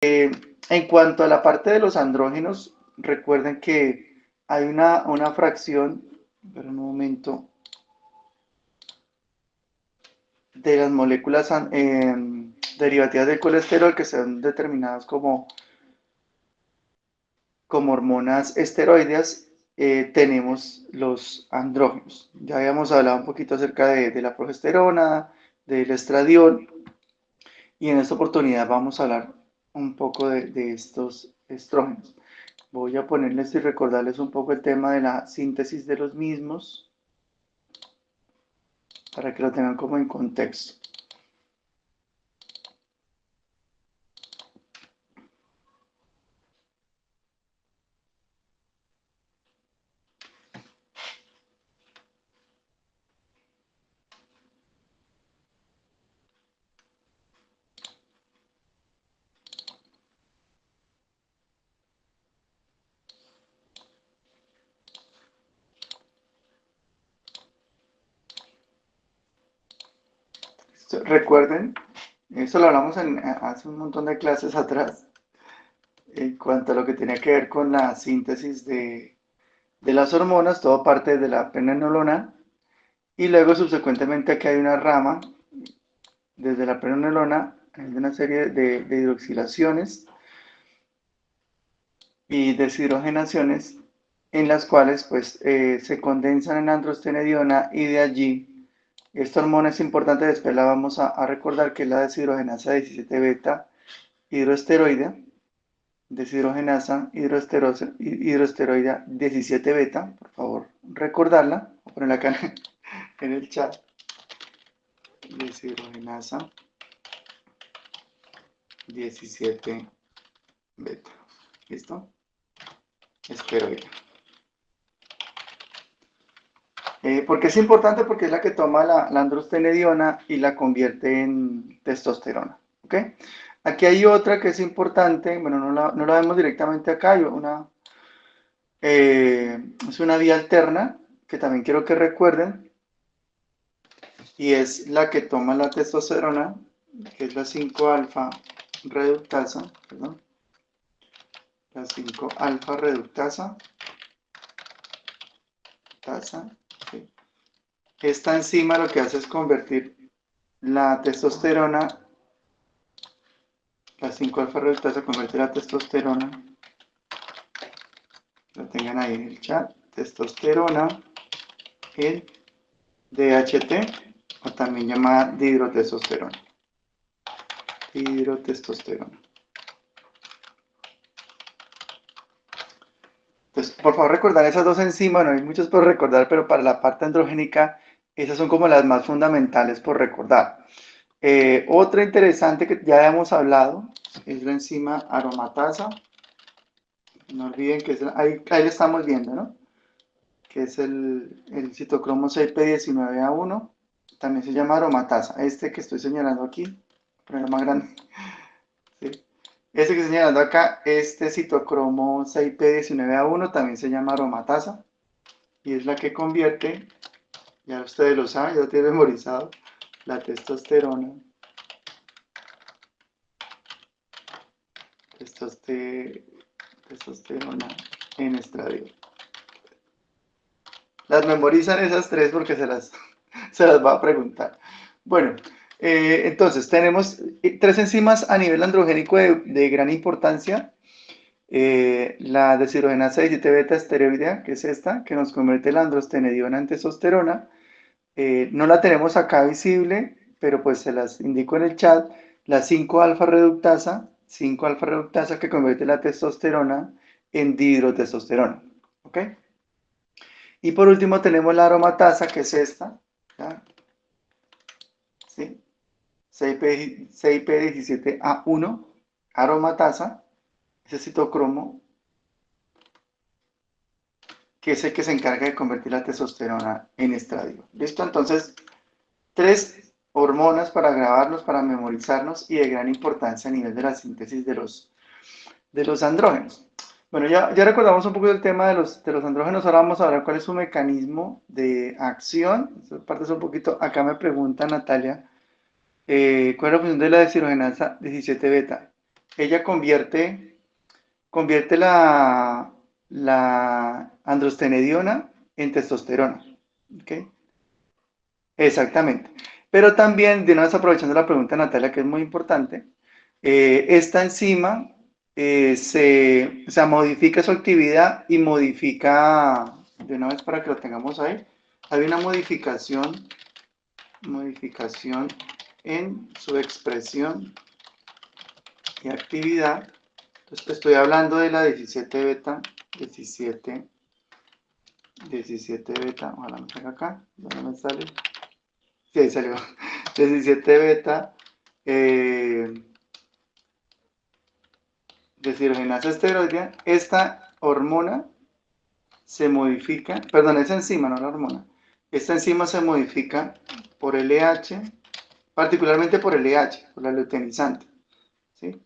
En cuanto a la parte de los andrógenos, recuerden que hay una fracción, pero un momento, de las moléculas derivativas del colesterol que son determinadas como hormonas esteroideas. Tenemos los andrógenos. Ya habíamos hablado un poquito acerca de la progesterona, del estradiol, y en esta oportunidad vamos a hablar un poco de estos estrógenos. Voy a ponerles y recordarles un poco el tema de la síntesis de los mismos para que lo tengan como en contexto. Recuerden, eso lo hablamos hace un montón de clases atrás, en cuanto a lo que tenía que ver con la síntesis de las hormonas, todo parte de la pregnenolona, y luego subsecuentemente aquí hay una rama desde la pregnenolona, hay una serie de hidroxilaciones y deshidrogenaciones en las cuales pues se condensan en androstenediona, y de allí esta hormona es importante, después la vamos a recordar, que es la deshidrogenasa 17 beta hidroesteroidea, deshidrogenasa hidroesteroidea 17 beta, por favor recordarla, voy a ponerla acá en el chat, deshidrogenasa 17 beta, ¿listo? Esteroidea. ¿Por qué es importante? Porque es la que toma la androstenediona y la convierte en testosterona. ¿Ok? Aquí hay otra que es importante, bueno, no la vemos directamente acá, es una vía alterna que también quiero que recuerden, y es la que toma la testosterona, que es la 5-alfa reductasa, perdón, la 5-alfa reductasa, ¿sí? Esta enzima lo que hace es convertir la testosterona, la 5-alfa reductasa convierte la testosterona, lo tengan ahí en el chat, testosterona en DHT, o también llamada dihidrotestosterona. Dihidrotestosterona. Entonces, por favor, recordar esas dos enzimas, no hay muchos por recordar, pero para la parte androgénica, esas son como las más fundamentales por recordar. Otra interesante que ya hemos hablado es la enzima aromatasa. No olviden que ahí la estamos viendo, ¿no? Que es el citocromo 6p19A1, también se llama aromatasa. Este que estoy señalando aquí, ponerlo más grande, ¿sí? Este que estoy señalando acá, este citocromo 6p19A1 también se llama aromatasa, y es la que convierte, ya ustedes lo saben, ya lo tienen memorizado, la testosterona, testosterona en estradiol. Las memorizan esas tres porque se las va a preguntar. Bueno, entonces tenemos tres enzimas a nivel androgénico de gran importancia. La deshidrogenasa 17 beta esteroidea, que es esta, que nos convierte la androstenediona en testosterona. No la tenemos acá visible, pero pues se las indico en el chat. La 5-alfa reductasa, 5-alfa reductasa que convierte la testosterona en dihidrotestosterona. ¿Ok? Y por último tenemos la aromatasa, que es esta, ¿ya? ¿Sí? 6P17A1, aromatasa, ese citocromo, que es el que se encarga de convertir la testosterona en estradiol. ¿Listo? Entonces, tres hormonas para grabarnos, para memorizarnos, y de gran importancia a nivel de la síntesis de los andrógenos. Bueno, ya recordamos un poco del tema de los andrógenos, ahora vamos a ver cuál es su mecanismo de acción. Esta parte es un poquito, acá me pregunta Natalia, ¿cuál es la función de la deshidrogenasa 17 beta? ella convierte la androstenediona en testosterona. ¿Ok? Exactamente. Pero también, de una vez aprovechando la pregunta de Natalia, que es muy importante, esta enzima o sea, modifica su actividad y modifica, de una vez para que lo tengamos ahí, hay una modificación en su expresión y actividad. Entonces, estoy hablando de la 17 beta, 17 beta, ojalá me salga acá, ¿dónde me sale? Sí, ahí salió. 17 beta, eh, deshidrogenasa esteroidea. Esta hormona se modifica, perdón, esa enzima, no la hormona. Esta enzima se modifica por LH, particularmente por LH, por la luteinizante. ¿Sí?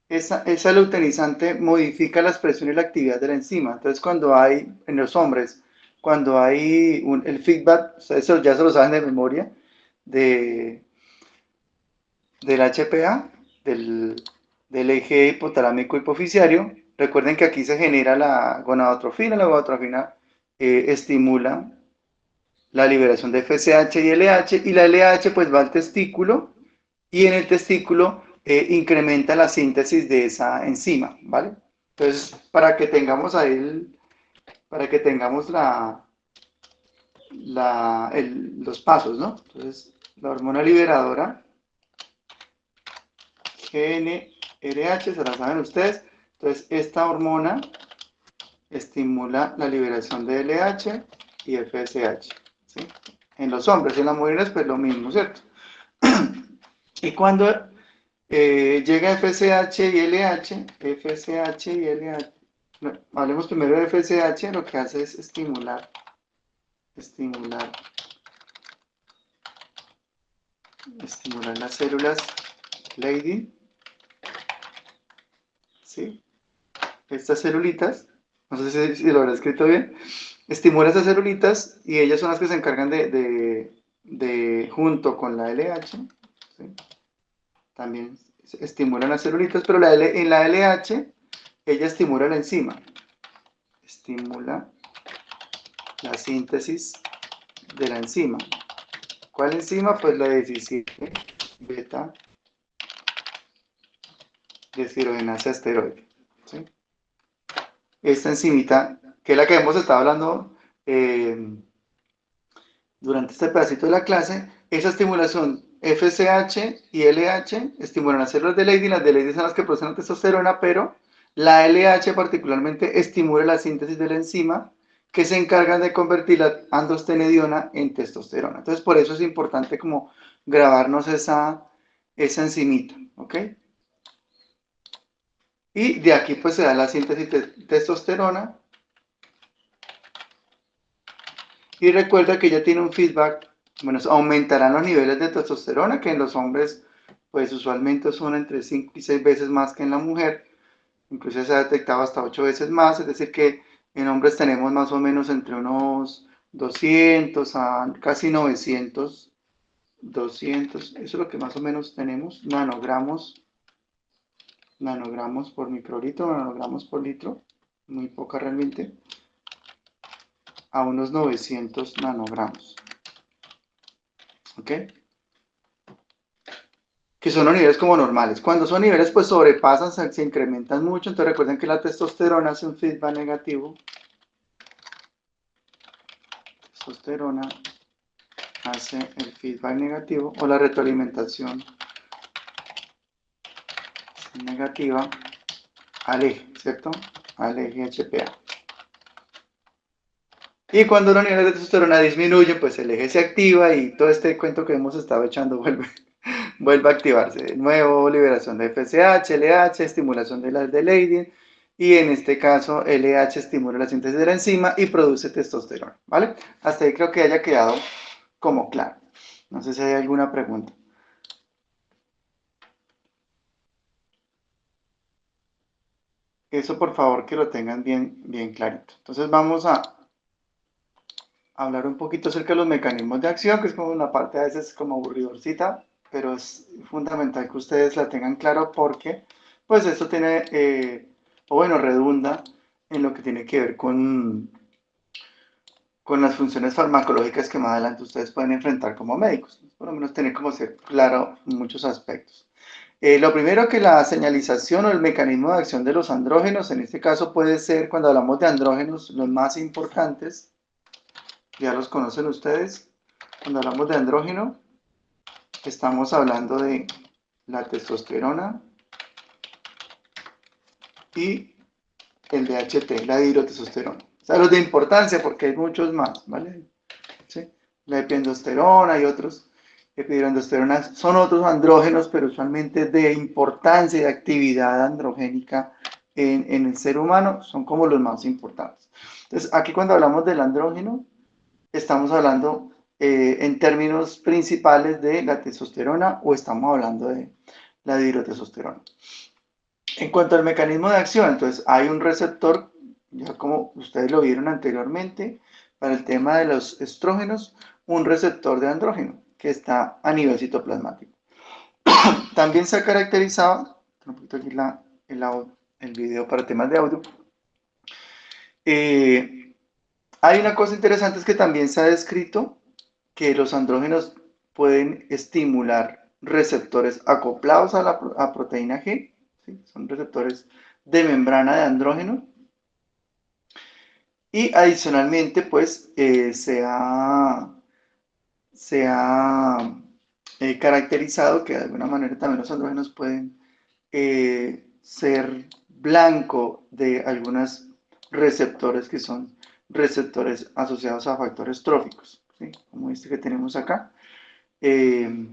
Esa luteinizante modifica la expresión y la actividad de la enzima. Entonces, cuando hay, en los hombres, cuando hay el feedback, ustedes ya se lo saben de memoria, de, del HPA, del eje hipotalámico hipoficiario. Recuerden que aquí se genera la gonadotrofina estimula la liberación de FSH y LH, y la LH pues va al testículo, y en el testículo incrementa la síntesis de esa enzima, ¿vale? Entonces, para que tengamos ahí, para que tengamos los pasos, ¿no? Entonces, la hormona liberadora GNRH, se la saben ustedes. Entonces, esta hormona estimula la liberación de LH y FSH, ¿sí? En los hombres y en las mujeres, pues lo mismo, ¿cierto? Y cuando llega FSH y LH, no, hablemos primero de FSH, lo que hace es estimular las células Leydig, ¿sí? Estas celulitas, no sé si lo habrá escrito bien, estimula esas celulitas y ellas son las que se encargan junto con la LH, ¿sí? También estimulan las celulitas, pero en la LH ella estimula la enzima, estimula la síntesis de la enzima. ¿Cuál enzima? Pues la 17 beta deshidrogenasa esteroide, ¿sí? Esta enzimita, que es la que hemos estado hablando durante este pedacito de la clase, esa estimulación FSH y LH estimulan las células de Leydig, las de Leydig son las que producen la testosterona, pero la LH particularmente estimula la síntesis de la enzima que se encargan de convertir la androstenediona en testosterona. Entonces, por eso es importante como grabarnos esa enzimita, ¿ok? Y de aquí pues se da la síntesis de testosterona. Y recuerda que ella tiene un feedback, bueno, aumentarán los niveles de testosterona, que en los hombres pues usualmente son entre 5 y 6 veces más que en la mujer, incluso se ha detectado hasta 8 veces más, es decir que en hombres tenemos más o menos entre unos 200 a casi 900, 200, eso es lo que más o menos tenemos, nanogramos por microlitro, nanogramos por litro, muy poca realmente, a unos 900 nanogramos, ¿ok? Que son los niveles como normales. Cuando son niveles pues sobrepasan, se incrementan mucho, entonces recuerden que la testosterona hace un feedback negativo. Testosterona hace el feedback negativo o la retroalimentación negativa al eje, ¿cierto? Al eje HPA. Y cuando los niveles de testosterona disminuyen, pues el eje se activa y todo este cuento que hemos estado echando vuelve a activarse. De nuevo, liberación de FSH, LH, estimulación de las de Leydig, y en este caso LH estimula la síntesis de la enzima y produce testosterona, ¿vale? Hasta ahí creo que haya quedado como claro. No sé si hay alguna pregunta. Eso por favor que lo tengan bien clarito. Entonces vamos a hablar un poquito acerca de los mecanismos de acción, que es como una parte a veces como aburridorcita, pero es fundamental que ustedes la tengan claro porque, pues, esto tiene, o bueno, redunda en lo que tiene que ver con las funciones farmacológicas que más adelante ustedes pueden enfrentar como médicos. Por lo menos tener como ser claro en muchos aspectos. Lo primero que la señalización o el mecanismo de acción de los andrógenos, en este caso puede ser, cuando hablamos de andrógenos, los más importantes, ya los conocen ustedes. Cuando hablamos de andrógeno, estamos hablando de la testosterona y el DHT, la dihidrotestosterona. O sea, los de importancia porque hay muchos más, ¿vale? ¿Sí? La epiendosterona y otros. Epidirondosterona son otros andrógenos, pero usualmente de importancia y de actividad androgénica en el ser humano son como los más importantes. Entonces, aquí cuando hablamos del andrógeno, estamos hablando en términos principales de la testosterona o estamos hablando de la dihidrotestosterona. En cuanto al mecanismo de acción, entonces hay un receptor, ya como ustedes lo vieron anteriormente, para el tema de los estrógenos, un receptor de andrógeno que está a nivel citoplasmático. También se ha caracterizado, un poquito aquí el video para temas de audio, hay una cosa interesante es que también se ha descrito que los andrógenos pueden estimular receptores acoplados a proteína G, ¿sí? Son receptores de membrana de andrógeno. Y adicionalmente, pues, se ha caracterizado que de alguna manera también los andrógenos pueden ser blanco de algunos receptores que son receptores asociados a factores tróficos, ¿sí? Como este que tenemos acá, eh,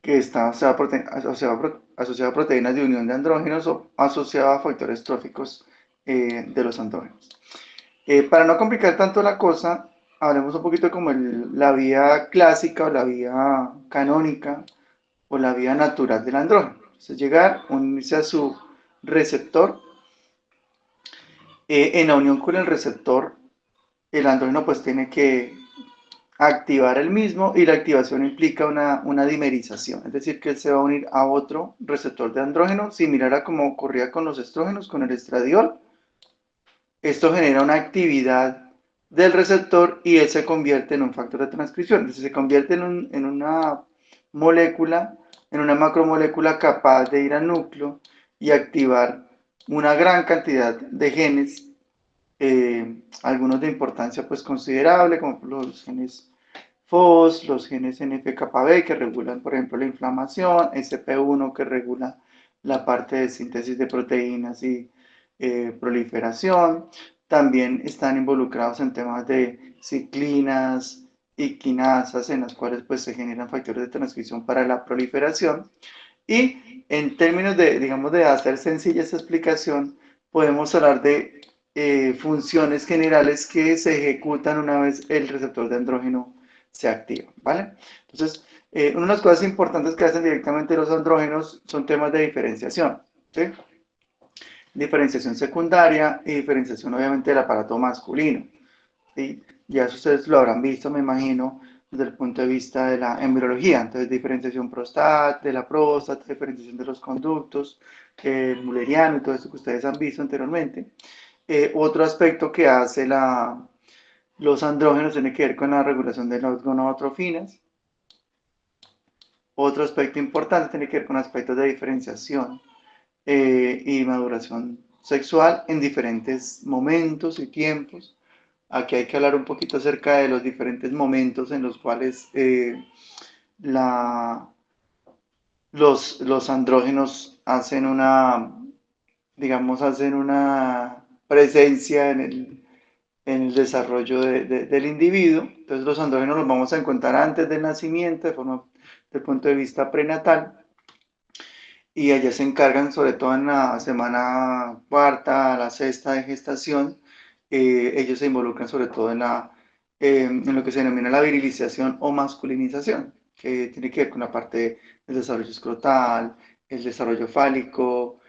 que está asociado a proteínas de unión de andrógenos o asociado a factores tróficos de los andrógenos. Para no complicar tanto la cosa, hablemos un poquito como la vía clásica o la vía canónica o la vía natural del andrógeno. Es llegar, unirse a su receptor. En la unión con el receptor, el andrógeno pues tiene que activar el mismo y la activación implica una dimerización, es decir, que él se va a unir a otro receptor de andrógeno, similar a como ocurría con los estrógenos, con el estradiol. Esto genera una actividad del receptor y él se convierte en un factor de transcripción. Entonces se convierte en una molécula, en una macromolécula capaz de ir al núcleo y activar una gran cantidad de genes, algunos de importancia pues considerable, como los genes FOS, los genes NF-κB que regulan, por ejemplo, la inflamación, SP1 que regula la parte de síntesis de proteínas y proliferación. También están involucrados en temas de ciclinas y quinasas, en las cuales pues, se generan factores de transcripción para la proliferación. Y en términos de, digamos, de hacer sencilla esta explicación, podemos hablar de funciones generales que se ejecutan una vez el receptor de andrógeno se activa, ¿vale? Entonces, una de las cosas importantes que hacen directamente los andrógenos son temas de diferenciación, ¿sí? Diferenciación secundaria y diferenciación obviamente del aparato masculino, ¿sí? Ya eso ustedes lo habrán visto, me imagino, desde el punto de vista de la embriología, entonces diferenciación de la próstata, diferenciación de los conductos, el mulleriano y todo eso que ustedes han visto anteriormente. Otro aspecto que hace los andrógenos tiene que ver con la regulación de las gonadotrofinas. Otro aspecto importante tiene que ver con aspectos de diferenciación y maduración sexual en diferentes momentos y tiempos. Aquí hay que hablar un poquito acerca de los diferentes momentos en los cuales la, los andrógenos hacen digamos, hacen una presencia en el desarrollo del individuo. Entonces los andrógenos los vamos a encontrar antes del nacimiento, del punto de vista prenatal, y ellas se encargan, sobre todo en la semana cuarta a la sexta de gestación, ellos se involucran sobre todo en lo que se denomina la virilización o masculinización, que tiene que ver con la parte del desarrollo escrotal, el desarrollo fálico,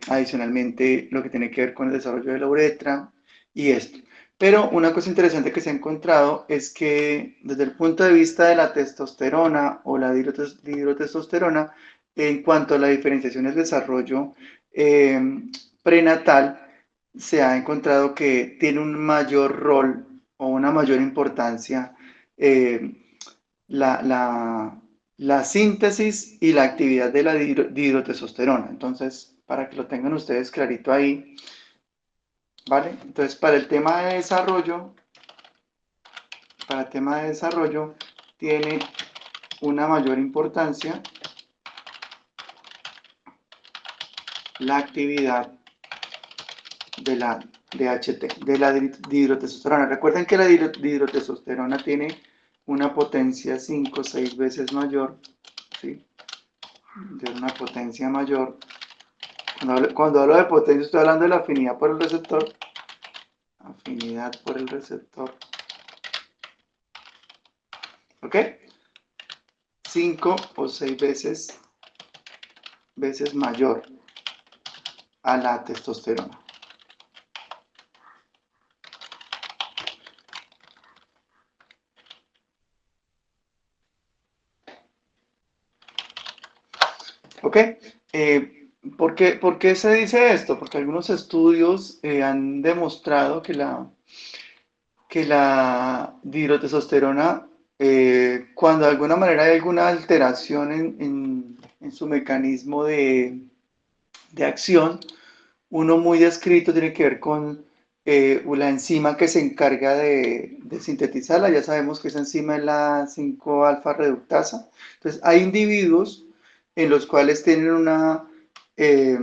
adicionalmente lo que tiene que ver con el desarrollo de la uretra y esto. Pero una cosa interesante que se ha encontrado es que desde el punto de vista de la testosterona o la dihidrotestosterona, en cuanto a la diferenciación del desarrollo eh, prenatal, se ha encontrado que tiene un mayor rol o una mayor importancia eh, la, la- la síntesis y la actividad de la dihidrotestosterona. Entonces, para que lo tengan ustedes clarito ahí, ¿vale? Entonces, para el tema de desarrollo tiene una mayor importancia la actividad de la DHT, de la dihidrotestosterona. Recuerden que la dihidrotestosterona tiene una potencia 5 o 6 veces mayor, ¿sí? De una potencia mayor. Cuando hablo de potencia, estoy hablando de la afinidad por el receptor. Afinidad por el receptor. ¿Ok? 5 o 6 veces mayor a la testosterona. ¿Ok? ¿Por qué se dice esto? Porque algunos estudios han demostrado que la dihidrotestosterona, cuando de alguna manera hay alguna alteración en su mecanismo de acción, uno muy descrito tiene que ver con la enzima que se encarga de sintetizarla. Ya sabemos que esa enzima es la 5-alfa reductasa. Entonces, hay individuos en los cuales tienen una eh,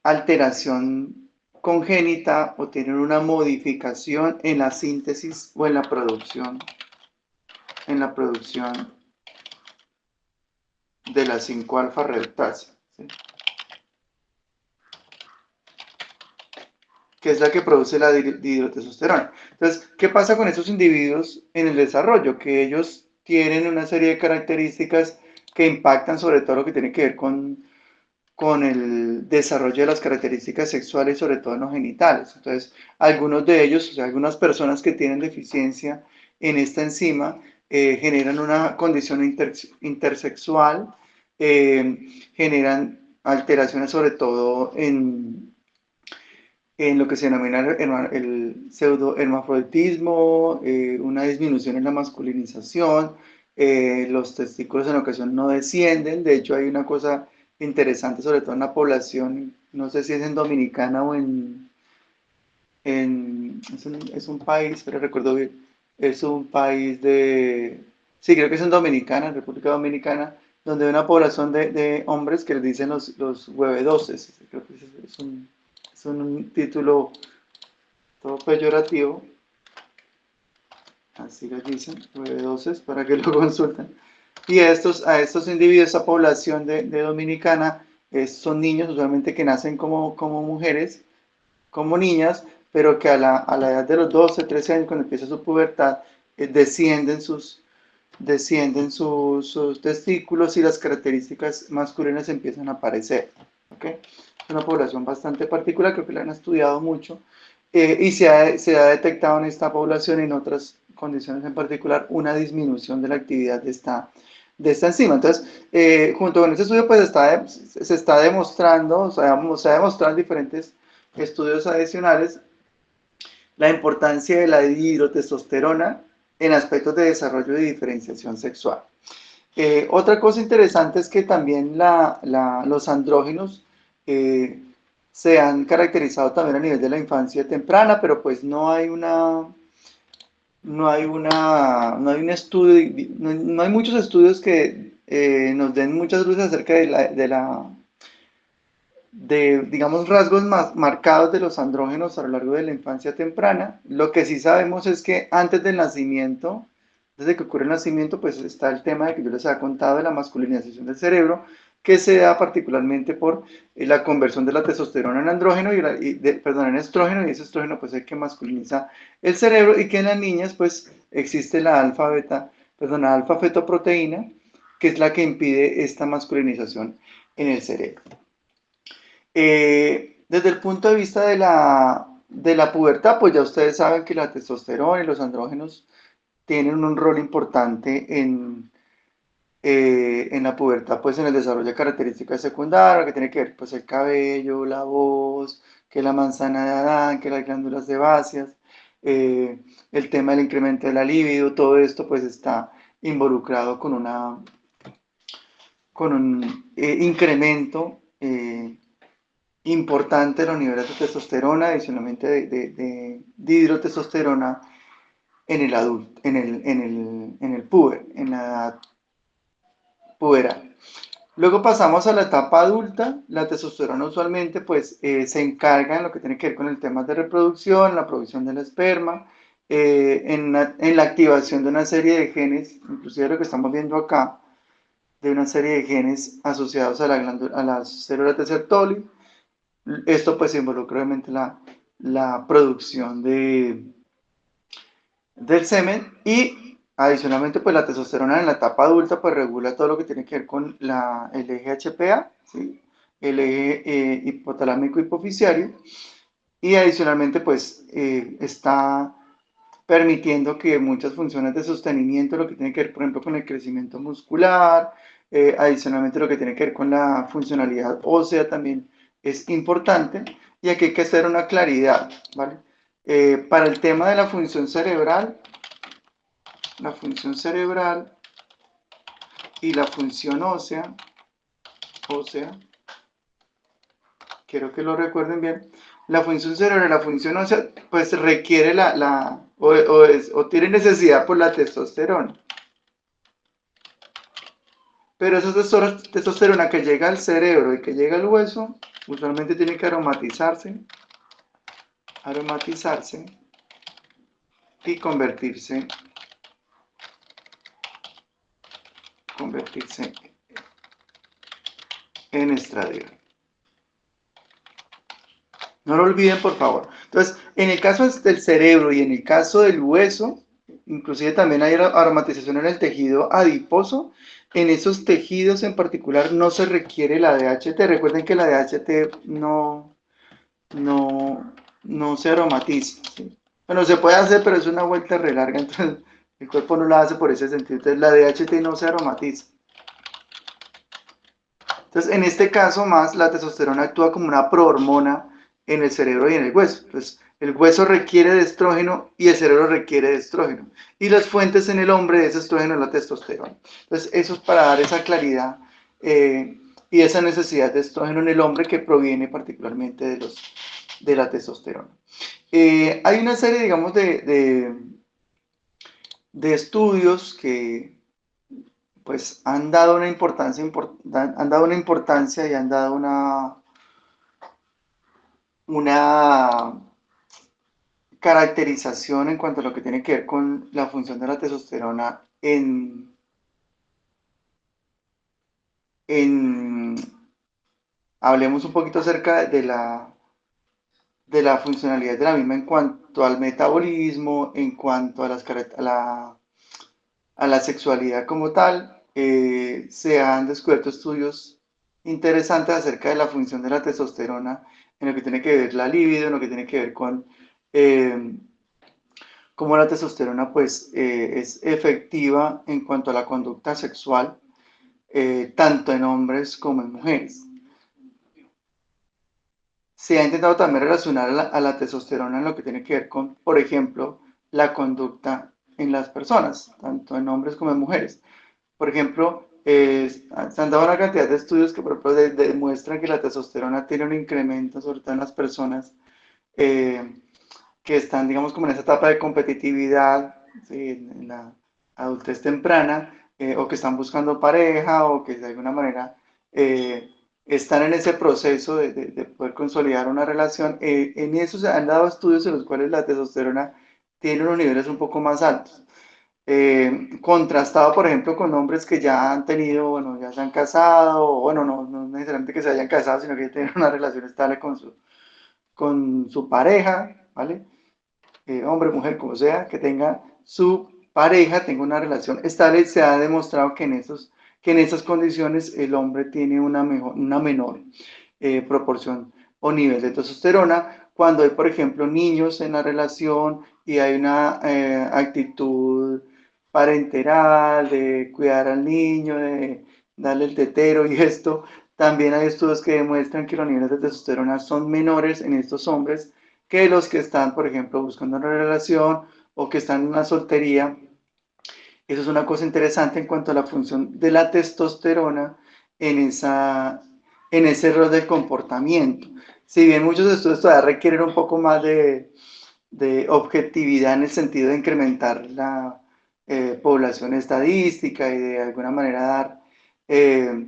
alteración congénita o tienen una modificación en la síntesis o en la producción de la 5-alfa reductasa, ¿sí? Que es la que produce la dihidrotestosterona. Entonces, ¿qué pasa con esos individuos en el desarrollo? Que ellos tienen una serie de características que impactan sobre todo lo que tiene que ver con el desarrollo de las características sexuales, sobre todo en los genitales. Entonces, algunos de ellos, o sea, algunas personas que tienen deficiencia en esta enzima, generan una condición intersexual, generan alteraciones sobre todo en lo que se denomina el pseudohermafroditismo, una disminución en la masculinización, los testículos en ocasión no descienden. De hecho, hay una cosa interesante, sobre todo en la población, no sé si es en Dominicana o es un país, pero recuerdo bien, es un país sí, creo que es en Dominicana, en República Dominicana, donde hay una población de hombres que les dicen los huevedoses. Creo que es un título todo peyorativo, así les dicen, huevedoses, para que lo consulten. Y a estos individuos, esa población de Dominicana, son niños usualmente que nacen como mujeres, como niñas, pero que a la edad de los 12, 13 años, cuando empieza su pubertad, descienden sus testículos y las características masculinas empiezan a aparecer. ¿Okay? Es una población bastante particular, creo que la han estudiado mucho, y se ha detectado en esta población y en otras condiciones en particular una disminución de la actividad de esta enzima. Entonces, junto con este estudio, pues se está demostrando, se ha demostrado en diferentes estudios adicionales la importancia de la dihidrotestosterona en aspectos de desarrollo y diferenciación sexual. Otra cosa interesante es que también los andrógenos eh, se han caracterizado también a nivel de la infancia temprana, pero pues no hay un estudio, no hay muchos estudios que nos den muchas luces acerca digamos, rasgos más marcados de los andrógenos a lo largo de la infancia temprana. Lo que sí sabemos es que antes del nacimiento, desde que ocurre el nacimiento, pues está el tema de que yo les había contado de la masculinización del cerebro, que se da particularmente por la conversión de la testosterona en andrógeno perdón, en estrógeno, y ese estrógeno pues es el que masculiniza el cerebro, y que en las niñas pues existe la alfa-fetoproteína, que es la que impide esta masculinización en el cerebro. Desde el punto de vista de la pubertad, pues ya ustedes saben que la testosterona y los andrógenos tienen un rol importante en la pubertad, pues en el desarrollo de características secundarias, que tiene que ver pues el cabello, la voz, que la manzana de Adán, que las glándulas sebáceas, el tema del incremento de la libido, todo esto pues está involucrado con un incremento importante de los niveles de testosterona, adicionalmente de dihidrotestosterona en el adulto, en el puber, en la edad puberal. Luego pasamos a la etapa adulta. La testosterona usualmente pues se encarga en lo que tiene que ver con el tema de reproducción, la producción del esperma, en la activación de una serie de genes, inclusive lo que estamos viendo acá, de una serie de genes asociados a, a las células de Sertoli. Esto pues involucra obviamente la producción del semen y adicionalmente pues la testosterona en la etapa adulta pues regula todo lo que tiene que ver con el eje HPA, ¿sí? El eje hipotalámico hipoficiario y adicionalmente pues está permitiendo que muchas funciones de sostenimiento, lo que tiene que ver por ejemplo con el crecimiento muscular, adicionalmente lo que tiene que ver con la funcionalidad ósea también es importante y aquí hay que hacer una claridad, ¿vale? Para el tema de la función cerebral y la función ósea, quiero que lo recuerden bien, la función cerebral y la función ósea, pues requiere o tiene necesidad por la testosterona. Pero esa testosterona que llega al cerebro y que llega al hueso, usualmente tiene que aromatizarse y convertirse en estradiol. No lo olviden, por favor. Entonces, en el caso del cerebro y en el caso del hueso, inclusive también hay aromatización en el tejido adiposo. En esos tejidos en particular no se requiere la DHT. Recuerden que la DHT no se aromatiza, ¿sí? Bueno, se puede hacer, pero es una vuelta re larga, entonces el cuerpo no la hace por ese sentido. Entonces la DHT no se aromatiza. Entonces, en este caso más, la testosterona actúa como una prohormona en el cerebro y en el hueso. Entonces, el hueso requiere de estrógeno y el cerebro requiere de estrógeno. Y las fuentes en el hombre de ese estrógeno es la testosterona. Entonces, eso es para dar esa claridad y esa necesidad de estrógeno en el hombre que proviene particularmente de la testosterona. Hay una serie, digamos, de estudios que pues han dado una importancia y han dado una caracterización en cuanto a lo que tiene que ver con la función de la testosterona en hablemos un poquito acerca de la funcionalidad de la misma en cuanto al metabolismo, en cuanto a la sexualidad como tal. Se han descubierto estudios interesantes acerca de la función de la testosterona en lo que tiene que ver la libido, en lo que tiene que ver con cómo la testosterona pues, es efectiva en cuanto a la conducta sexual, tanto en hombres como en mujeres. Se ha intentado también relacionar a la testosterona en lo que tiene que ver con, por ejemplo, la conducta en las personas, tanto en hombres como en mujeres. Por ejemplo, se han dado una cantidad de estudios que, por ejemplo, demuestran que la testosterona tiene un incremento, sobre todo en las personas que están, digamos, como en esa etapa de competitividad, ¿sí? En la adultez temprana, o que están buscando pareja, o que de alguna manera están en ese proceso de poder consolidar una relación. En eso se han dado estudios en los cuales la testosterona tiene unos niveles un poco más altos. Contrastado, por ejemplo, con hombres que ya han tenido, bueno, ya se han casado, o bueno, no necesariamente que se hayan casado, sino que ya tienen una relación estable con su pareja, ¿vale? Hombre, mujer, como sea, que tenga su pareja, tenga una relación estable, se ha demostrado que en esas condiciones el hombre tiene una menor proporción o nivel de testosterona, cuando hay, por ejemplo, niños en la relación y hay una actitud parenteral, de cuidar al niño, de darle el tetero y esto, también hay estudios que demuestran que los niveles de testosterona son menores en estos hombres que los que están, por ejemplo, buscando una relación o que están en una soltería. Eso es una cosa interesante en cuanto a la función de la testosterona en, en ese rol del comportamiento. Si bien muchos estudios todavía requieren un poco más de objetividad en el sentido de incrementar la población estadística y de alguna manera dar eh,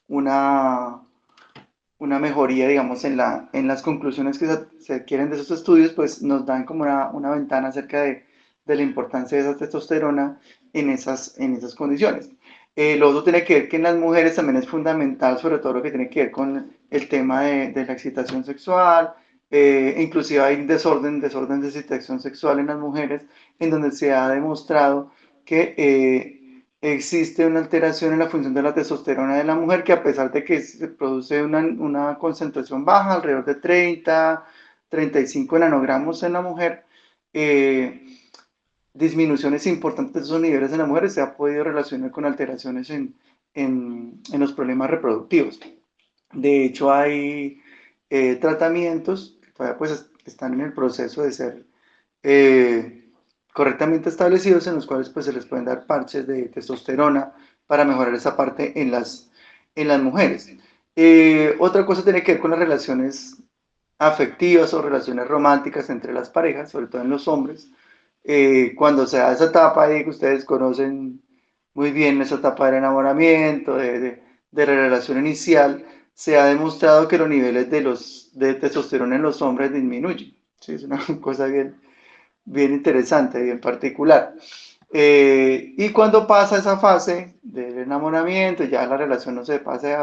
una, una mejoría, digamos, en las conclusiones que se adquieren de esos estudios, pues nos dan como una ventana acerca de la importancia de esa testosterona en esas condiciones. Lo otro tiene que ver que en las mujeres también es fundamental, sobre todo lo que tiene que ver con el tema de la excitación sexual, inclusive hay desorden de excitación sexual en las mujeres, en donde se ha demostrado que existe una alteración en la función de la testosterona de la mujer que a pesar de que se produce una concentración baja, alrededor de 35 nanogramos en la mujer, disminuciones importantes de esos niveles en las mujeres se ha podido relacionar con alteraciones en los problemas reproductivos. De hecho, hay tratamientos que todavía pues están en el proceso de ser eh, correctamente establecidos en los cuales pues se les pueden dar parches de testosterona para mejorar esa parte en las mujeres. Otra cosa tiene que ver con las relaciones afectivas o relaciones románticas entre las parejas, sobre todo en los hombres. Cuando se da esa etapa ahí que ustedes conocen muy bien, esa etapa del enamoramiento, de la relación inicial, se ha demostrado que los niveles de testosterona en los hombres disminuyen. ¿Sí? Es una cosa bien interesante, bien particular. Y cuando pasa esa fase del enamoramiento, ya la relación no se pase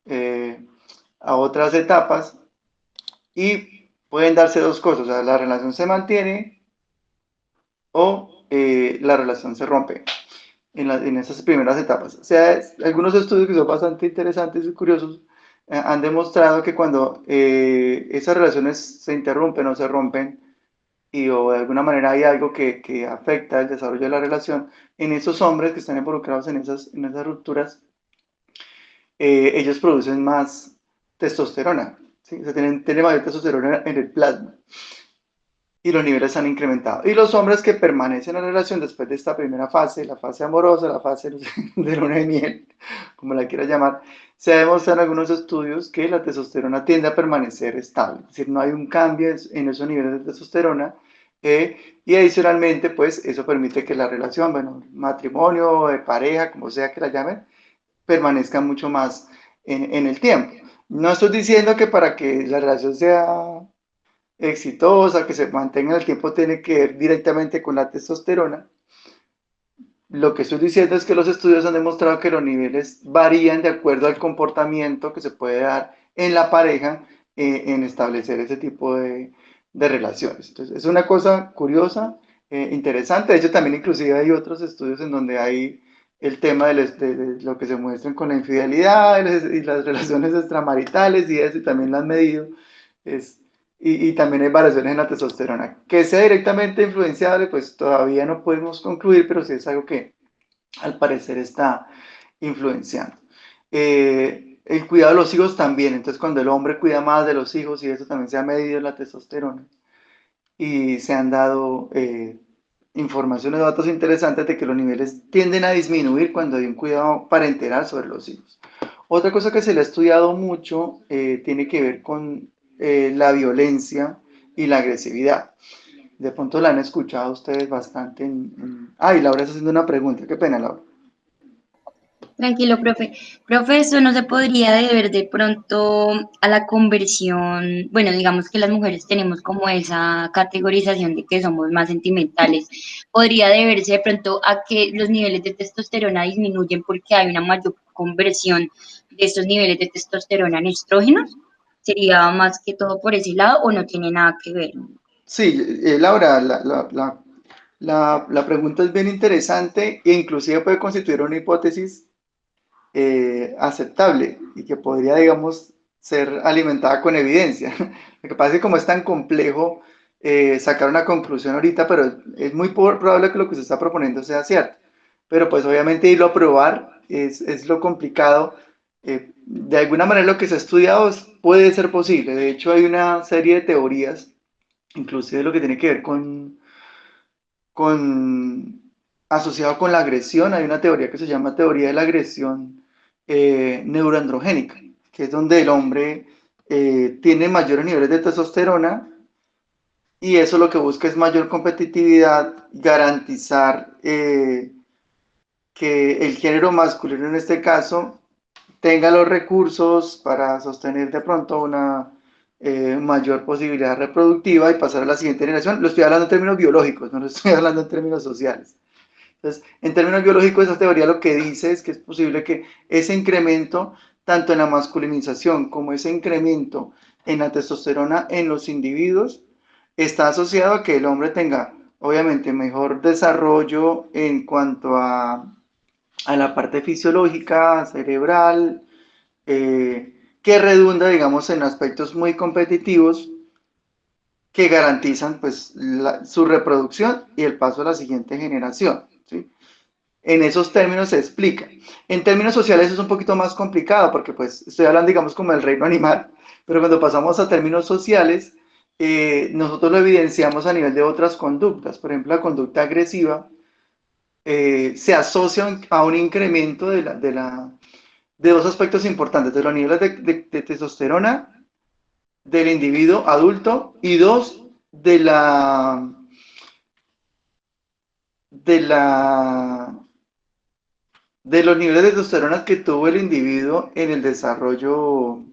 eh, a otras etapas y pueden darse dos cosas, o sea, la relación se mantiene o la relación se rompe en esas primeras etapas. O sea, algunos estudios que son bastante interesantes y curiosos han demostrado que cuando esas relaciones se interrumpen o se rompen, y o de alguna manera hay algo que afecta el desarrollo de la relación, en esos hombres que están involucrados en esas rupturas, ellos producen más testosterona, ¿sí? O sea, tienen mayor testosterona en el plasma y los niveles han incrementado. Y los hombres que permanecen en la relación después de esta primera fase, la fase amorosa, la fase de luna de miel, como la quiera llamar, se ha demostrado en algunos estudios que la testosterona tiende a permanecer estable, es decir, no hay un cambio en esos niveles de testosterona y adicionalmente, pues eso permite que la relación, bueno, matrimonio, pareja, como sea que la llamen, permanezca mucho más en el tiempo. No estoy diciendo que para que la relación sea exitosa, que se mantenga en el tiempo, tiene que ver directamente con la testosterona. Lo que estoy diciendo es que los estudios han demostrado que los niveles varían de acuerdo al comportamiento que se puede dar en la pareja en establecer ese tipo de relaciones. Entonces, es una cosa curiosa, interesante. De hecho, también inclusive hay otros estudios en donde hay el tema de lo que se muestran con la infidelidad y las relaciones extramaritales y eso, y también lo han medido. Es, y también hay variaciones en la testosterona. Que sea directamente influenciable, pues todavía no podemos concluir, pero sí es algo que al parecer está influenciando. El cuidado de los hijos también, entonces cuando el hombre cuida más de los hijos y eso también se ha medido la testosterona y se han dado informaciones, datos interesantes de que los niveles tienden a disminuir cuando hay un cuidado parenteral sobre los hijos. Otra cosa que se le ha estudiado mucho tiene que ver con la violencia y la agresividad. De pronto la han escuchado ustedes bastante y Laura está haciendo una pregunta. Qué pena, Laura. Tranquilo, profe. Profe, ¿eso no se podría deber de pronto a la conversión? Bueno, digamos que las mujeres tenemos como esa categorización de que somos más sentimentales. ¿Podría deberse de pronto a que los niveles de testosterona disminuyen porque hay una mayor conversión de estos niveles de testosterona en estrógenos? ¿Sería más que todo por ese lado o no tiene nada que ver? Sí, Laura, la pregunta es bien interesante e inclusive puede constituir una hipótesis aceptable y que podría, digamos, ser alimentada con evidencia. Lo que pasa es que como es tan complejo sacar una conclusión ahorita, pero es muy probable que lo que se está proponiendo sea cierto. Pero pues obviamente irlo a probar es lo complicado. De alguna manera lo que se ha estudiado puede ser posible. De hecho hay una serie de teorías, inclusive lo que tiene que ver con asociado con la agresión. Hay una teoría que se llama teoría de la agresión neuroandrogénica, que es donde el hombre tiene mayores niveles de testosterona y eso lo que busca es mayor competitividad, garantizar que el género masculino en este caso tenga los recursos para sostener de pronto una mayor posibilidad reproductiva y pasar a la siguiente generación. Lo estoy hablando en términos biológicos, no lo estoy hablando en términos sociales. Entonces, en términos biológicos, esa teoría lo que dice es que es posible que ese incremento, tanto en la masculinización como ese incremento en la testosterona en los individuos, está asociado a que el hombre tenga, obviamente, mejor desarrollo en cuanto a la parte fisiológica, cerebral, que redunda, digamos, en aspectos muy competitivos que garantizan pues su reproducción y el paso a la siguiente generación. ¿Sí? En esos términos se explica. En términos sociales es un poquito más complicado porque pues estoy hablando digamos como del reino animal, pero cuando pasamos a términos sociales, nosotros lo evidenciamos a nivel de otras conductas. Por ejemplo, la conducta agresiva se asocia a un incremento de dos aspectos importantes, de los niveles de testosterona del individuo adulto y dos, de la de los niveles de testosterona que tuvo el individuo en el desarrollo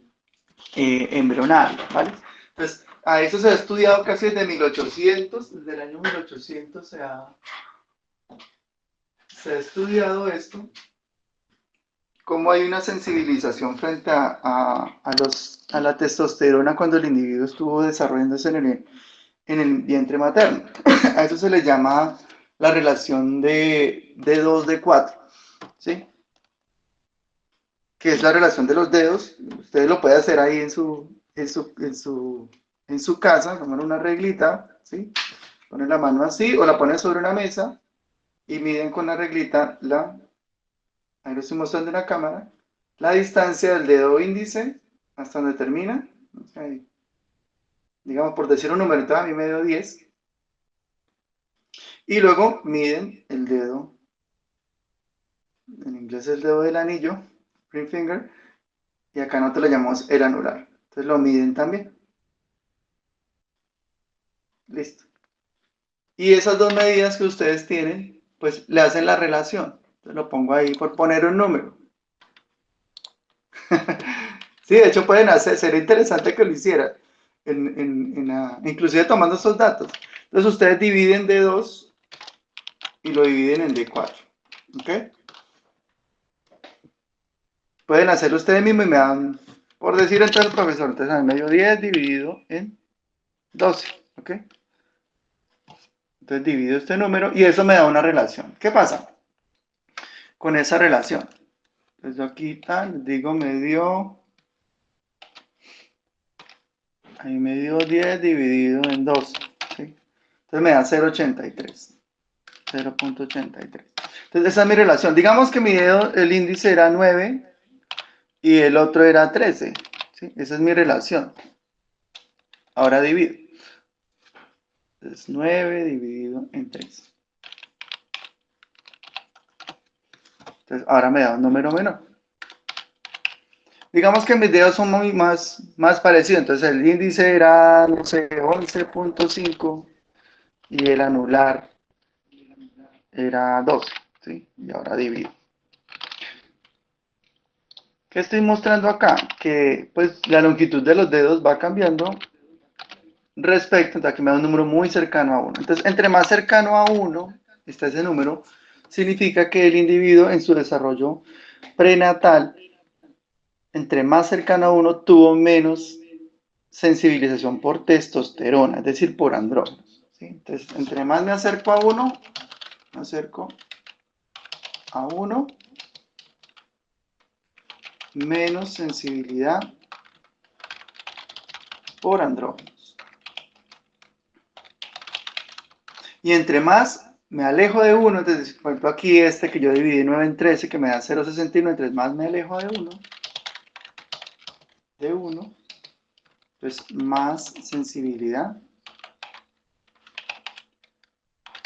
embrionario, ¿vale? Entonces, a eso se ha estudiado casi desde 1800, desde el año 1800 se ha estudiado esto, cómo hay una sensibilización frente a la testosterona cuando el individuo estuvo desarrollándose en el vientre materno. A eso se le llama la relación de 2 de 4, ¿sí? Que es la relación de los dedos. Ustedes lo pueden hacer ahí en su casa, tomar una reglita, ¿sí? Ponen la mano así o la ponen sobre una mesa y miden con la reglita ahí lo estoy mostrando en la cámara, la distancia del dedo índice hasta donde termina. Ahí, digamos, por decir un número, a mí me dio 10. Y luego miden el dedo, en inglés el dedo del anillo, ring finger, y acá nosotros lo llamamos el anular. Entonces lo miden también. Listo. Y esas dos medidas que ustedes tienen, pues le hacen la relación. Entonces lo pongo ahí por poner un número. Sí, de hecho pueden hacer, sería interesante que lo hicieran, inclusive tomando estos datos. Entonces ustedes dividen de 2 y lo dividen en de 4. ¿Ok? Pueden hacerlo ustedes mismos y me dan, por decir entonces, profesor, entonces a mí me dio 10 dividido en 12. ¿Ok? Entonces divido este número y eso me da una relación. ¿Qué pasa con esa relación? Entonces yo aquí les digo, ahí me dio 10 dividido en 12. ¿Sí? Entonces me da 0,83. 0,83. Entonces esa es mi relación. Digamos que mi dedo, el índice era 9 y el otro era 13. ¿Sí? Esa es mi relación. Ahora divido. Entonces 9 dividido en 13. Entonces ahora me da un número menor. Digamos que mis dedos son más parecidos. Entonces el índice era, no sé, 11,5 y el anular era 12. ¿Sí? Y ahora divido. ¿Qué estoy mostrando acá? Que pues la longitud de los dedos va cambiando respecto, entonces aquí me da un número muy cercano a 1. Entonces, entre más cercano a 1 está ese número, significa que el individuo en su desarrollo prenatal, entre más cercano a 1, tuvo menos sensibilización por testosterona, es decir, por andrógenos. ¿Sí? Entonces, entre más me acerco a 1, menos sensibilidad por andrógenos. Y entre más me alejo de 1, entonces, por ejemplo, aquí este que yo dividí 9 en 13, que me da 0,61, entre más me alejo de 1, entonces más sensibilidad.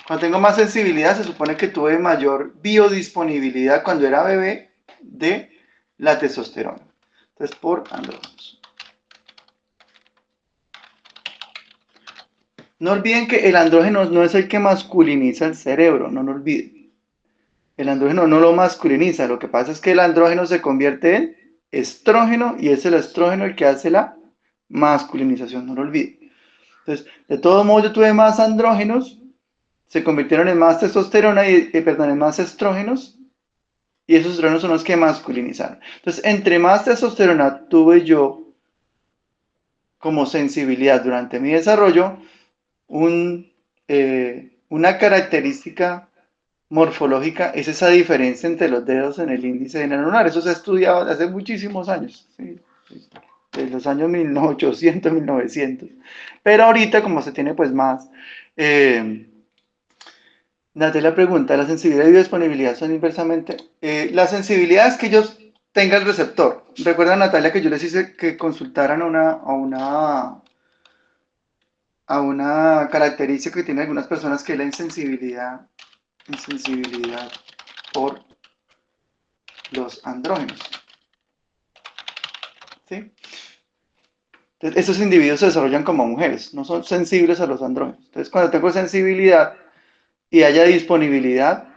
Cuando tengo más sensibilidad, se supone que tuve mayor biodisponibilidad cuando era bebé de la testosterona. Entonces, por andrógenos. No olviden que el andrógeno no es el que masculiniza el cerebro, no lo olviden. El andrógeno no lo masculiniza, lo que pasa es que el andrógeno se convierte en estrógeno y es el estrógeno el que hace la masculinización, no lo olviden. Entonces, de todo modo, yo tuve más andrógenos, se convirtieron en más testosterona perdón, en más estrógenos, y esos estrógenos son los que masculinizaron. Entonces, entre más testosterona tuve yo como sensibilidad durante mi desarrollo, una característica morfológica es esa diferencia entre los dedos en el índice anular. Eso se ha estudiado desde hace muchísimos años, ¿sí? Desde los años 1800, 1900. Pero ahorita, como se tiene pues más... Natalia pregunta, ¿la sensibilidad y biodisponibilidad son inversamente? La sensibilidad es que ellos tengan el receptor. Recuerda, Natalia, que yo les hice que consultaran a una característica que tienen algunas personas, que es la insensibilidad por los andrógenos. ¿Sí? Entonces, esos individuos se desarrollan como mujeres, no son sensibles a los andrógenos. Entonces, cuando tengo sensibilidad y haya disponibilidad,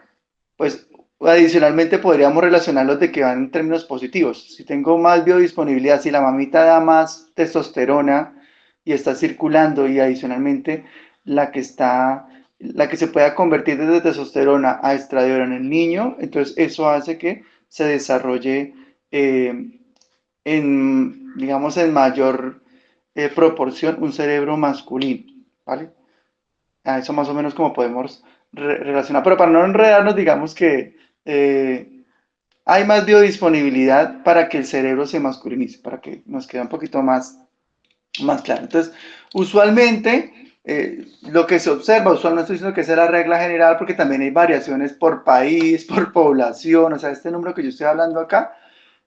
pues adicionalmente podríamos relacionarlos de que van en términos positivos. Si tengo más biodisponibilidad, si la mamita da más testosterona y está circulando, y adicionalmente la que se pueda convertir desde testosterona a estradiol en el niño, entonces eso hace que se desarrolle digamos, en mayor proporción un cerebro masculino, ¿vale? A eso más o menos como podemos relacionar, pero para no enredarnos, digamos que hay más biodisponibilidad para que el cerebro se masculinice, para que nos quede un poquito más claro. Entonces, usualmente, lo que se observa, usualmente no estoy diciendo que sea la regla general, porque también hay variaciones por país, por población, o sea, este número que yo estoy hablando acá,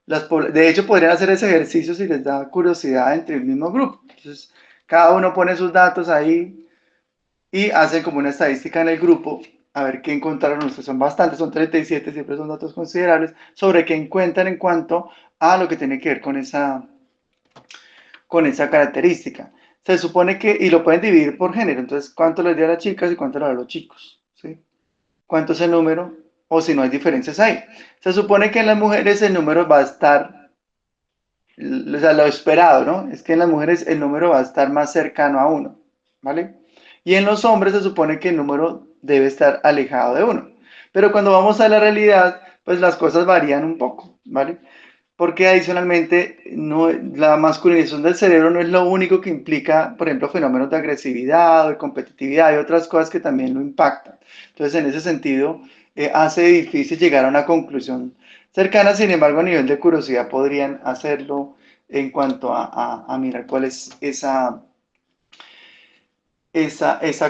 de hecho podrían hacer ese ejercicio si les da curiosidad entre el mismo grupo. Entonces, cada uno pone sus datos ahí y hacen como una estadística en el grupo, a ver qué encontraron. Ustedes son bastantes, son 37, siempre son datos considerables, sobre qué encuentran en cuanto a lo que tiene que ver con esa característica. Se supone que, y lo pueden dividir por género, entonces, ¿cuánto les dio a las chicas y cuánto les dio a los chicos? ¿Sí? ¿Cuánto es el número? O si no hay diferencias ahí. Se supone que en las mujeres el número va a estar, o sea, lo esperado, ¿no? Es que en las mujeres el número va a estar más cercano a 1, ¿vale? Y en los hombres se supone que el número debe estar alejado de 1. Pero cuando vamos a la realidad, pues las cosas varían un poco, ¿vale? Porque adicionalmente la masculinización del cerebro no es lo único que implica, por ejemplo, fenómenos de agresividad o de competitividad y otras cosas que también lo impactan. Entonces, en ese sentido, hace difícil llegar a una conclusión cercana. Sin embargo, a nivel de curiosidad podrían hacerlo en cuanto a mirar cuál es esa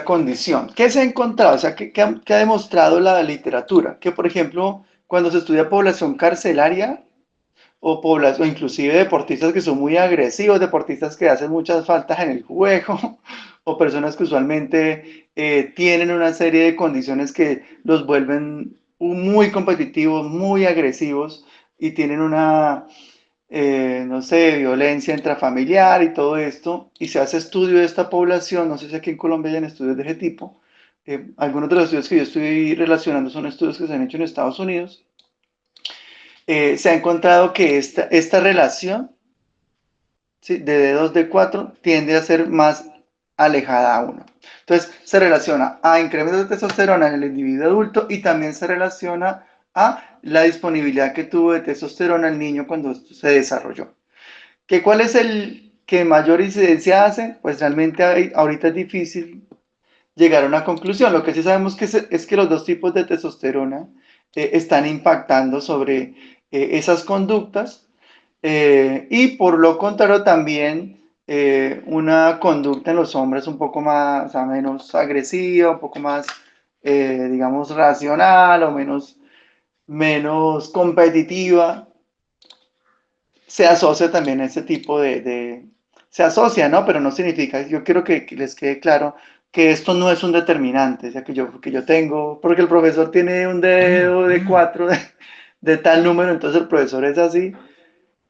condición. ¿Qué se ha encontrado? O sea, ¿qué ha demostrado la literatura? Que, por ejemplo, cuando se estudia población carcelaria, o inclusive deportistas que son muy agresivos, deportistas que hacen muchas faltas en el juego, o personas que usualmente tienen una serie de condiciones que los vuelven muy competitivos, muy agresivos, y tienen una, no sé, violencia intrafamiliar y todo esto, y se hace estudio de esta población. No sé si aquí en Colombia hay estudios de ese tipo. Algunos de los estudios que yo estoy relacionando son estudios que se han hecho en Estados Unidos. Se ha encontrado que esta relación, ¿sí?, de D2D4 tiende a ser más alejada a 1. Entonces, se relaciona a incrementos de testosterona en el individuo adulto y también se relaciona a la disponibilidad que tuvo de testosterona el niño cuando se desarrolló. ¿Cuál es el que mayor incidencia hace? Pues realmente ahorita es difícil llegar a una conclusión. Lo que sí sabemos es que los dos tipos de testosterona están impactando sobre esas conductas, y por lo contrario también una conducta en los hombres un poco más, o sea, menos agresiva, un poco más, digamos, racional o menos competitiva, se asocia también a ese tipo se asocia, ¿no? Pero no significa, yo quiero que les quede claro que esto no es un determinante, o sea, que yo tengo, porque el profesor tiene un dedo de 4 de tal número, entonces el profesor es así,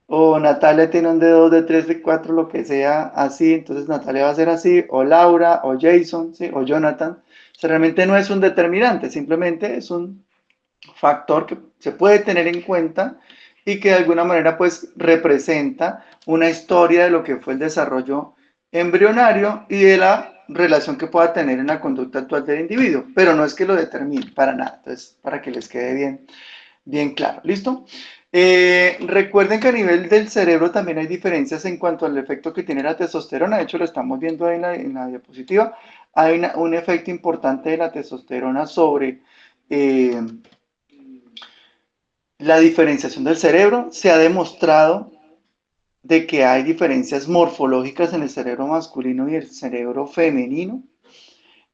o Natalia tiene un dedo de 3 de 4 lo que sea, así, entonces Natalia va a ser así, o Laura, o Jason, ¿sí? O Jonathan. O sea, realmente no es un determinante, simplemente es un factor que se puede tener en cuenta y que de alguna manera pues representa una historia de lo que fue el desarrollo embrionario y de la relación que pueda tener en la conducta actual del individuo, pero no es que lo determine para nada, entonces para que les quede bien claro, ¿listo? Recuerden que a nivel del cerebro también hay diferencias en cuanto al efecto que tiene la testosterona, de hecho lo estamos viendo ahí en la diapositiva, hay un efecto importante de la testosterona sobre eh, la diferenciación del cerebro. Se ha demostrado de que hay diferencias morfológicas en el cerebro masculino y el cerebro femenino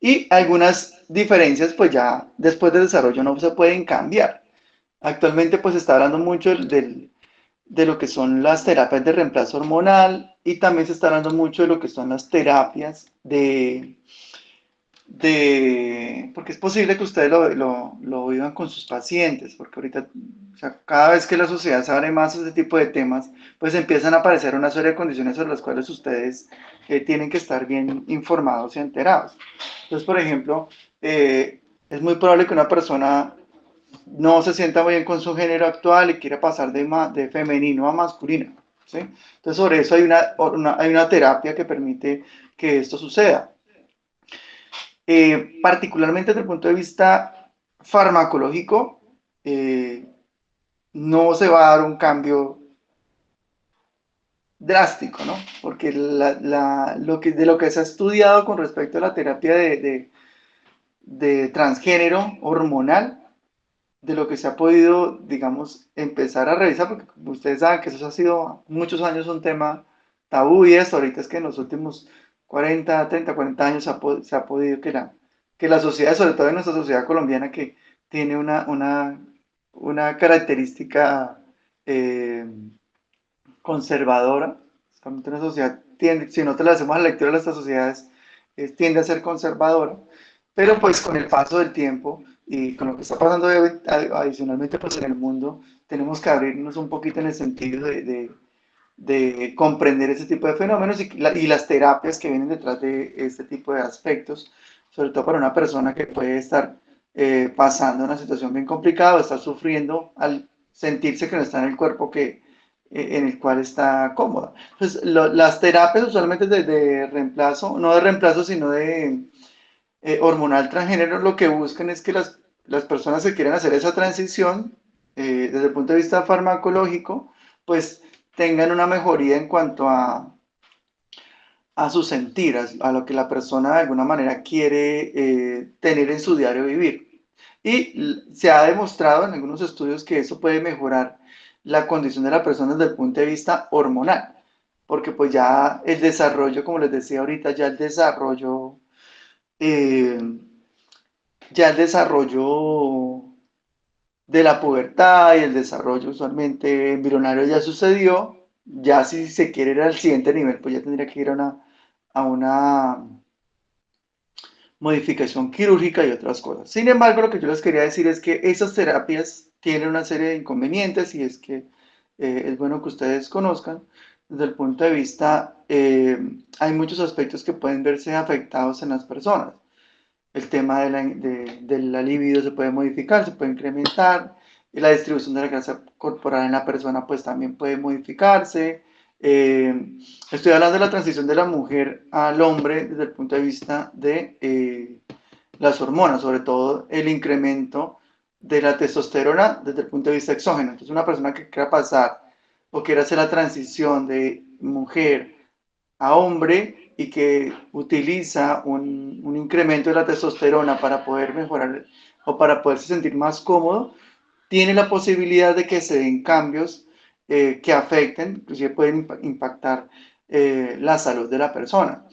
y algunas diferencias pues ya después del desarrollo no se pueden cambiar. Actualmente pues se está hablando mucho de lo que son las terapias de reemplazo hormonal y también se está hablando mucho de lo que son las terapias porque es posible que ustedes lo vivan con sus pacientes, porque ahorita, o sea, cada vez que la sociedad se abre más a este tipo de temas, pues empiezan a aparecer una serie de condiciones sobre las cuales ustedes tienen que estar bien informados y enterados. Entonces, por ejemplo, es muy probable que una persona no se sienta muy bien con su género actual y quiera pasar de femenino a masculino, ¿sí? Entonces, sobre eso hay una terapia que permite que esto suceda. Particularmente desde el punto de vista farmacológico, eh, no se va a dar un cambio drástico, ¿no? Porque de lo que se ha estudiado con respecto a la terapia de transgénero hormonal, de lo que se ha podido, digamos, empezar a revisar, porque ustedes saben que eso ha sido muchos años un tema tabú y esto, ahorita es que en los últimos 40 años se ha podido que la sociedad, sobre todo en nuestra sociedad colombiana, que tiene una característica eh, conservadora, realmente una sociedad tiende, si nosotros le hacemos la lectura de nuestras sociedades, tiende a ser conservadora, pero pues con el paso del tiempo y con lo que está pasando adicionalmente pues en el mundo, tenemos que abrirnos un poquito en el sentido de comprender ese tipo de fenómenos y las terapias que vienen detrás de este tipo de aspectos, sobre todo para una persona que puede estar pasando una situación bien complicada o estar sufriendo al sentirse que no está en el cuerpo en el cual está cómoda. Entonces, las terapias usualmente de reemplazo, no de reemplazo, sino de hormonal transgénero, lo que buscan es que las personas que quieren hacer esa transición, desde el punto de vista farmacológico, pues tengan una mejoría en cuanto a su sentir, a lo que la persona de alguna manera quiere tener en su diario vivir. Y se ha demostrado en algunos estudios que eso puede mejorar la condición de la persona desde el punto de vista hormonal, porque pues ya el desarrollo, como les decía ahorita, eh, ya el desarrollo de la pubertad y el desarrollo usualmente embrionario ya sucedió, ya si se quiere ir al siguiente nivel, pues ya tendría que ir a una modificación quirúrgica y otras cosas. Sin embargo, lo que yo les quería decir es que esas terapias tienen una serie de inconvenientes y es que es bueno que ustedes conozcan. Desde el punto de vista, hay muchos aspectos que pueden verse afectados en las personas. El tema de la libido se puede modificar, se puede incrementar, y la distribución de la grasa corporal en la persona pues también puede modificarse. Estoy hablando de la transición de la mujer al hombre desde el punto de vista de las hormonas, sobre todo el incremento de la testosterona desde el punto de vista exógeno. Entonces una persona que quiera pasar o quiera hacer la transición de mujer a hombre y que utiliza un incremento de la testosterona para poder mejorar o para poderse sentir más cómodo, tiene la posibilidad de que se den cambios que afecten, inclusive pueden impactar la salud de la persona.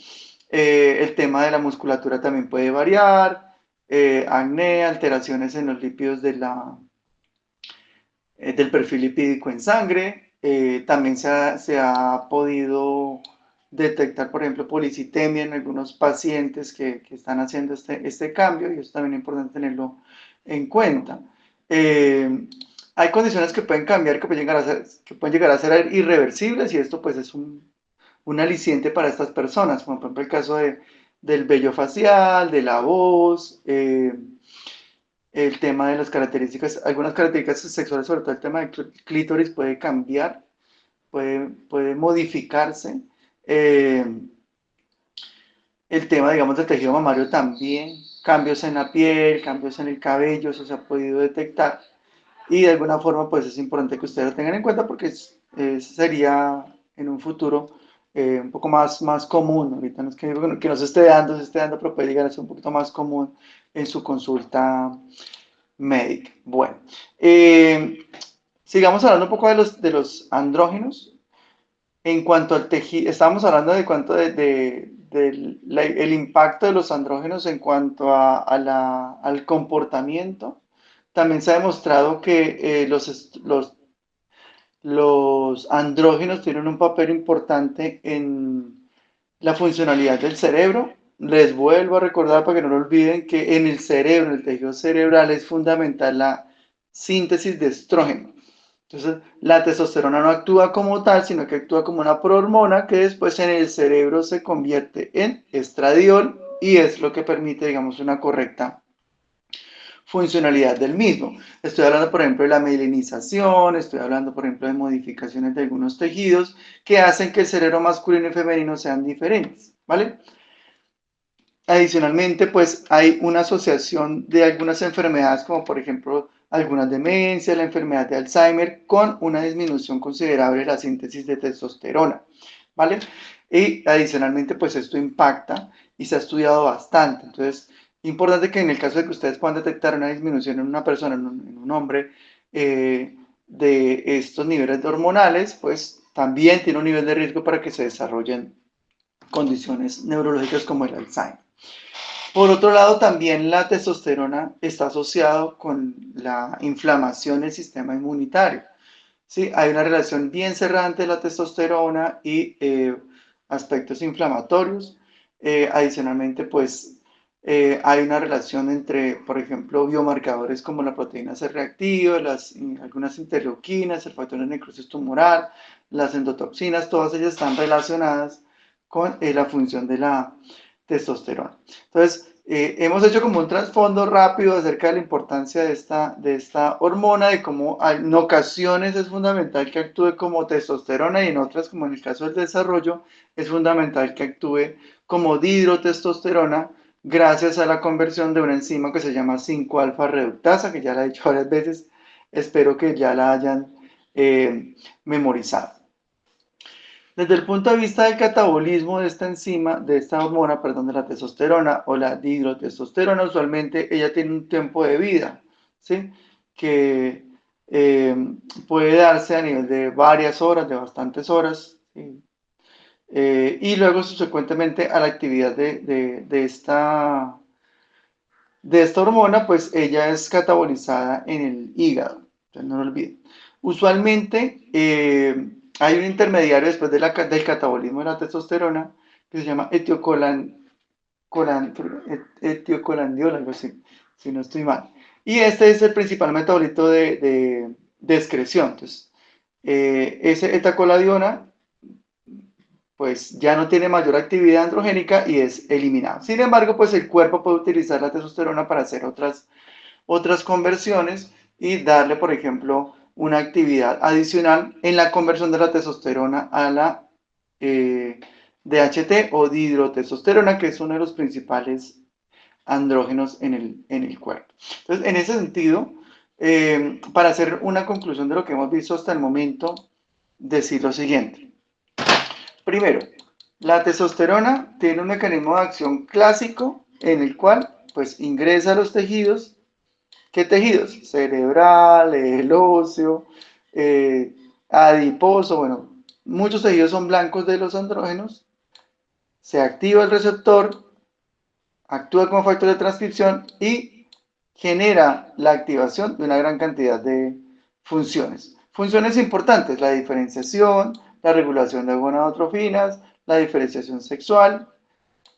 El tema de la musculatura también puede variar, acné, alteraciones en los lípidos del perfil lipídico en sangre. También se ha podido detectar, por ejemplo, policitemia en algunos pacientes que están haciendo este cambio, y eso también es importante tenerlo en cuenta. Hay condiciones que pueden cambiar, que pueden llegar a ser irreversibles, y esto pues es un aliciente para estas personas, como por ejemplo el caso del vello facial, de la voz, el tema de las características, algunas características sexuales, sobre todo el tema del clítoris puede cambiar, puede modificarse. Eh, el tema, digamos, del tejido mamario también, cambios en la piel, cambios en el cabello, eso se ha podido detectar. Y de alguna forma, pues es importante que ustedes lo tengan en cuenta, porque sería en un futuro un poco más común. Ahorita no es que no se esté dando, pero puede llegar a ser un poquito más común en su consulta médica. Bueno, sigamos hablando un poco de los andrógenos. En cuanto al tejido, estábamos hablando de cuánto el impacto de los andrógenos en cuanto al comportamiento. También se ha demostrado que los andrógenos tienen un papel importante en la funcionalidad del cerebro. Les vuelvo a recordar, para que no lo olviden, que en el cerebro, en el tejido cerebral, es fundamental la síntesis de estrógeno. Entonces, la testosterona no actúa como tal, sino que actúa como una prohormona que después en el cerebro se convierte en estradiol, y es lo que permite, digamos, una correcta funcionalidad del mismo. Estoy hablando, por ejemplo, de la mielinización, estoy hablando, por ejemplo, de modificaciones de algunos tejidos que hacen que el cerebro masculino y femenino sean diferentes, ¿vale? Adicionalmente, pues hay una asociación de algunas enfermedades, como por ejemplo algunas demencias, la enfermedad de Alzheimer, con una disminución considerable de la síntesis de testosterona, ¿vale? Y adicionalmente, pues esto impacta y se ha estudiado bastante. Entonces, importante que en el caso de que ustedes puedan detectar una disminución en una persona, en un hombre, de estos niveles hormonales, pues también tiene un nivel de riesgo para que se desarrollen condiciones neurológicas como el Alzheimer. Por otro lado, también la testosterona está asociado con la inflamación del sistema inmunitario. ¿Sí? Hay una relación bien cerrada entre la testosterona y aspectos inflamatorios. Adicionalmente, pues hay una relación entre, por ejemplo, biomarcadores como la proteína C reactiva, algunas interleuquinas, el factor de necrosis tumoral, las endotoxinas, todas ellas están relacionadas con la función de la testosterona. Entonces, hemos hecho como un trasfondo rápido acerca de la importancia de esta hormona, de cómo en ocasiones es fundamental que actúe como testosterona, y en otras, como en el caso del desarrollo, es fundamental que actúe como dihidrotestosterona, gracias a la conversión de una enzima que se llama 5-alfa reductasa, que ya la he dicho varias veces, espero que ya la hayan memorizado. Desde el punto de vista del catabolismo de esta enzima, de esta hormona, perdón, de la testosterona o la dihidrotestosterona, usualmente ella tiene un tiempo de vida, ¿sí? Que puede darse a nivel de varias horas, de bastantes horas, ¿sí? Y luego subsecuentemente a la actividad de esta hormona, pues ella es catabolizada en el hígado, entonces no lo olviden. Usualmente hay un intermediario después del catabolismo de la testosterona que se llama etiocolandiol, algo así, si no estoy mal. Y este es el principal metabolito de excreción. Entonces, ese etacoladiona pues ya no tiene mayor actividad androgénica y es eliminado. Sin embargo, pues el cuerpo puede utilizar la testosterona para hacer otras conversiones y darle, por ejemplo, una actividad adicional en la conversión de la testosterona a la DHT o dihidrotestosterona, que es uno de los principales andrógenos en el cuerpo. Entonces, en ese sentido, para hacer una conclusión de lo que hemos visto hasta el momento, decir lo siguiente. Primero, la testosterona tiene un mecanismo de acción clásico en el cual pues ingresa a los tejidos. ¿Qué tejidos? Cerebral, el óseo, adiposo, bueno, muchos tejidos son blancos de los andrógenos, se activa el receptor, actúa como factor de transcripción y genera la activación de una gran cantidad de funciones. Funciones importantes, la diferenciación, la regulación de gonadotrofinas, la diferenciación sexual,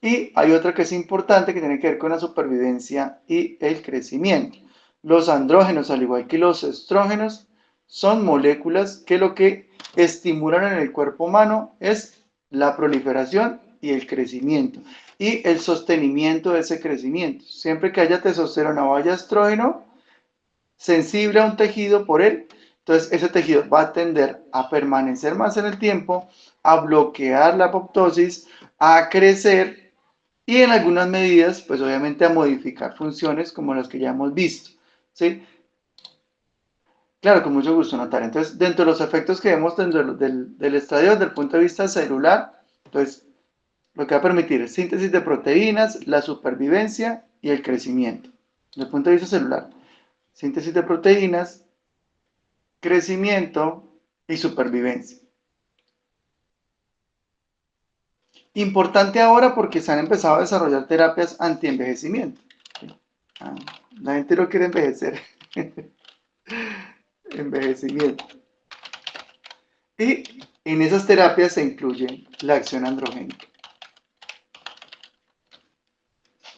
y hay otra que es importante que tiene que ver con la supervivencia y el crecimiento. Los andrógenos, al igual que los estrógenos, son moléculas que lo que estimulan en el cuerpo humano es la proliferación y el crecimiento y el sostenimiento de ese crecimiento. Siempre que haya testosterona o haya estrógeno sensible a un tejido por él, entonces ese tejido va a tender a permanecer más en el tiempo, a bloquear la apoptosis, a crecer y en algunas medidas, pues obviamente a modificar funciones como las que ya hemos visto, ¿sí? Claro, con mucho gusto, Natalia. Entonces, dentro de los efectos que vemos dentro del estradio desde el punto de vista celular, entonces, lo que va a permitir es síntesis de proteínas, la supervivencia y el crecimiento. Desde el punto de vista celular, síntesis de proteínas, crecimiento y supervivencia. Importante ahora porque se han empezado a desarrollar terapias anti-envejecimiento. La gente no quiere envejecer. Envejecimiento. Y en esas terapias se incluye la acción androgénica.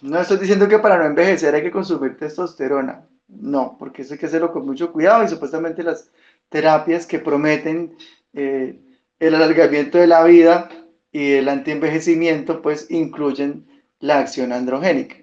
No estoy diciendo que para no envejecer hay que consumir testosterona. No, porque eso hay que hacerlo con mucho cuidado y supuestamente las terapias que prometen eh, el alargamiento de la vida y el antienvejecimiento pues incluyen la acción androgénica.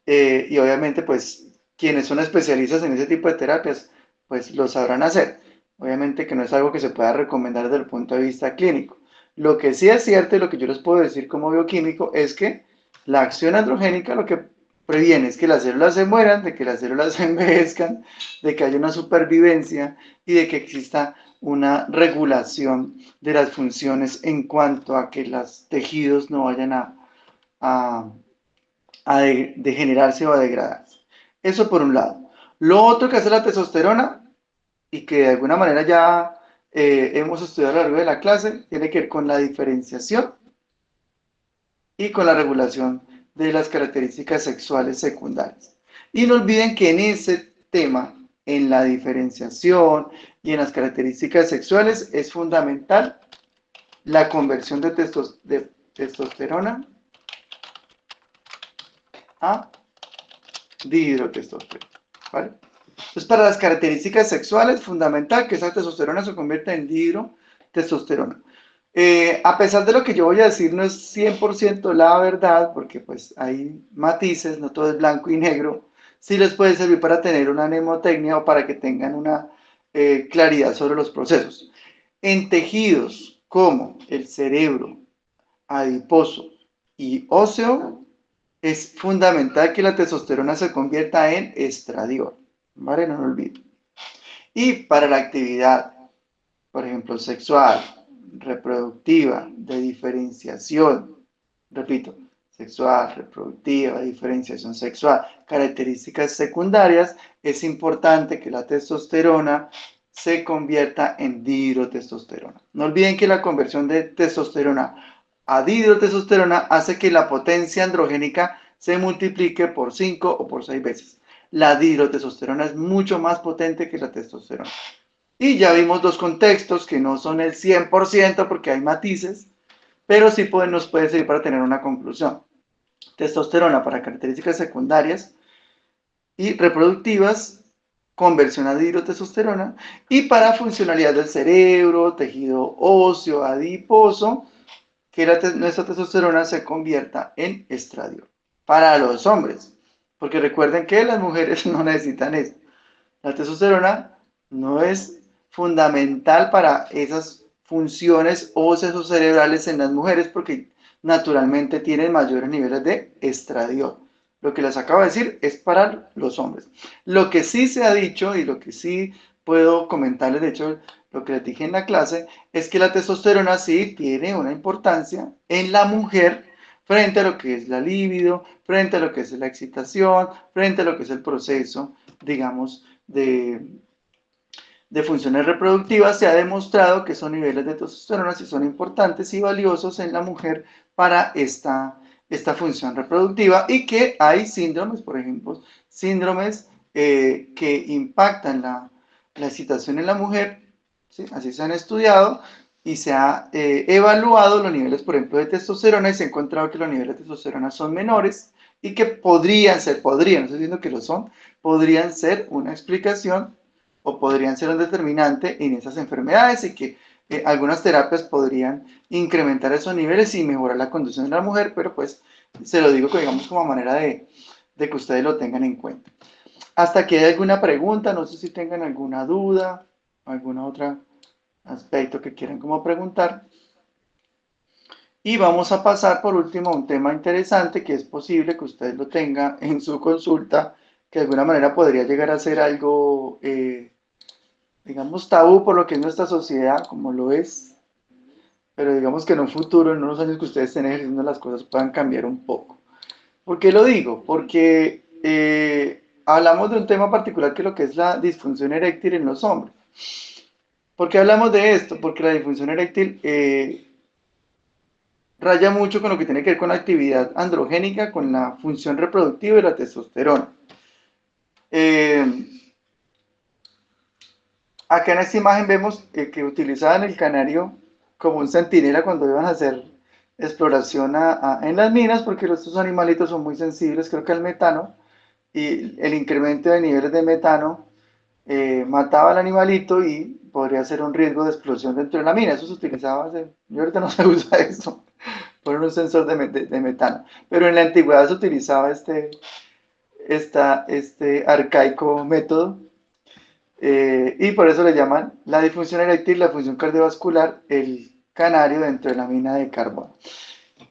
Y obviamente pues quienes son especialistas en ese tipo de terapias pues lo sabrán hacer. Obviamente que no es algo que se pueda recomendar desde el punto de vista clínico. Lo que sí es cierto y lo que yo les puedo decir como bioquímico es que la acción androgénica lo que previene es que las células se mueran, de que las células se envejezcan, de que haya una supervivencia y de que exista una regulación de las funciones en cuanto a que los tejidos no vayan a, a degenerarse o a degradarse. Eso por un lado. Lo otro que hace la testosterona y que de alguna manera ya hemos estudiado a lo largo de la clase, tiene que ver con la diferenciación y con la regulación de las características sexuales secundarias. Y no olviden que en ese tema, en la diferenciación y en las características sexuales, es fundamental la conversión de testosterona a dihidrotestosterona. ¿Vale? Entonces, para las características sexuales, es fundamental que esa testosterona se convierta en dihidrotestosterona. A pesar de lo que yo voy a decir, no es 100% la verdad, porque pues hay matices, no todo es blanco y negro. Sí les puede servir para tener una mnemotecnia o para que tengan una claridad sobre los procesos. En tejidos como el cerebro, adiposo y óseo, es fundamental que la testosterona se convierta en estradiol, ¿vale? No lo olviden. Y para la actividad, por ejemplo, sexual, reproductiva, de diferenciación, repito, sexual, reproductiva, diferenciación sexual, características secundarias, es importante que la testosterona se convierta en dihidrotestosterona. No olviden que la conversión de testosterona a dihidrotestosterona hace que la potencia androgénica se multiplique por 5 o por 6 veces. La dihidrotestosterona es mucho más potente que la testosterona. Y ya vimos dos contextos que no son el 100% porque hay matices, pero sí nos puede servir para tener una conclusión. Testosterona para características secundarias y reproductivas, conversión a dihidrotestosterona, y para funcionalidad del cerebro, tejido óseo, adiposo, que nuestra testosterona se convierta en estradiol. Para los hombres, porque recuerden que las mujeres no necesitan eso. La testosterona no es fundamental para esas funciones óseas o cerebrales en las mujeres porque naturalmente tienen mayores niveles de estradiol. Lo que les acabo de decir es para los hombres. Lo que sí se ha dicho y lo que sí puedo comentarles, de hecho, lo que les dije en la clase, es que la testosterona sí tiene una importancia en la mujer frente a lo que es la libido, frente a lo que es la excitación, frente a lo que es el proceso, digamos, de funciones reproductivas, se ha demostrado que esos niveles de testosterona sí son importantes y valiosos en la mujer para esta función reproductiva y que hay síndromes, por ejemplo, síndromes que impactan la excitación en la mujer, ¿sí? Así se han estudiado y se ha evaluado los niveles, por ejemplo, de testosterona y se ha encontrado que los niveles de testosterona son menores y que podrían, no estoy diciendo que lo son, podrían ser una explicación o podrían ser un determinante en esas enfermedades y que algunas terapias podrían incrementar esos niveles y mejorar la condición de la mujer, pero pues se lo digo digamos como manera de que ustedes lo tengan en cuenta. Hasta aquí hay alguna pregunta, no sé si tengan alguna duda, alguna otra aspecto que quieran como preguntar. Y vamos a pasar por último a un tema interesante que es posible que usted lo tenga en su consulta, que de alguna manera podría llegar a ser algo, digamos, tabú por lo que es nuestra sociedad, como lo es, pero digamos que en un futuro, en unos años que ustedes estén ejerciendo las cosas puedan cambiar un poco. ¿Por qué lo digo? Porque hablamos de un tema particular que es lo que es la disfunción eréctil en los hombres. ¿Por qué hablamos de esto? Porque la disfunción eréctil raya mucho con lo que tiene que ver con la actividad androgénica, con la función reproductiva y la testosterona. Eh, Acá en esta imagen vemos que utilizaban el canario como un centinela cuando iban a hacer exploración en las minas, porque estos animalitos son muy sensibles, creo que al metano, y el incremento de niveles de metano mataba al animalito y podría ser un riesgo de explosión dentro de la mina. Eso se utilizaba yo ahorita no se usa eso, poner un sensor de metano, pero en la antigüedad se utilizaba este arcaico método y por eso le llaman la disfunción eréctil, la función cardiovascular, el canario dentro de la mina de carbón.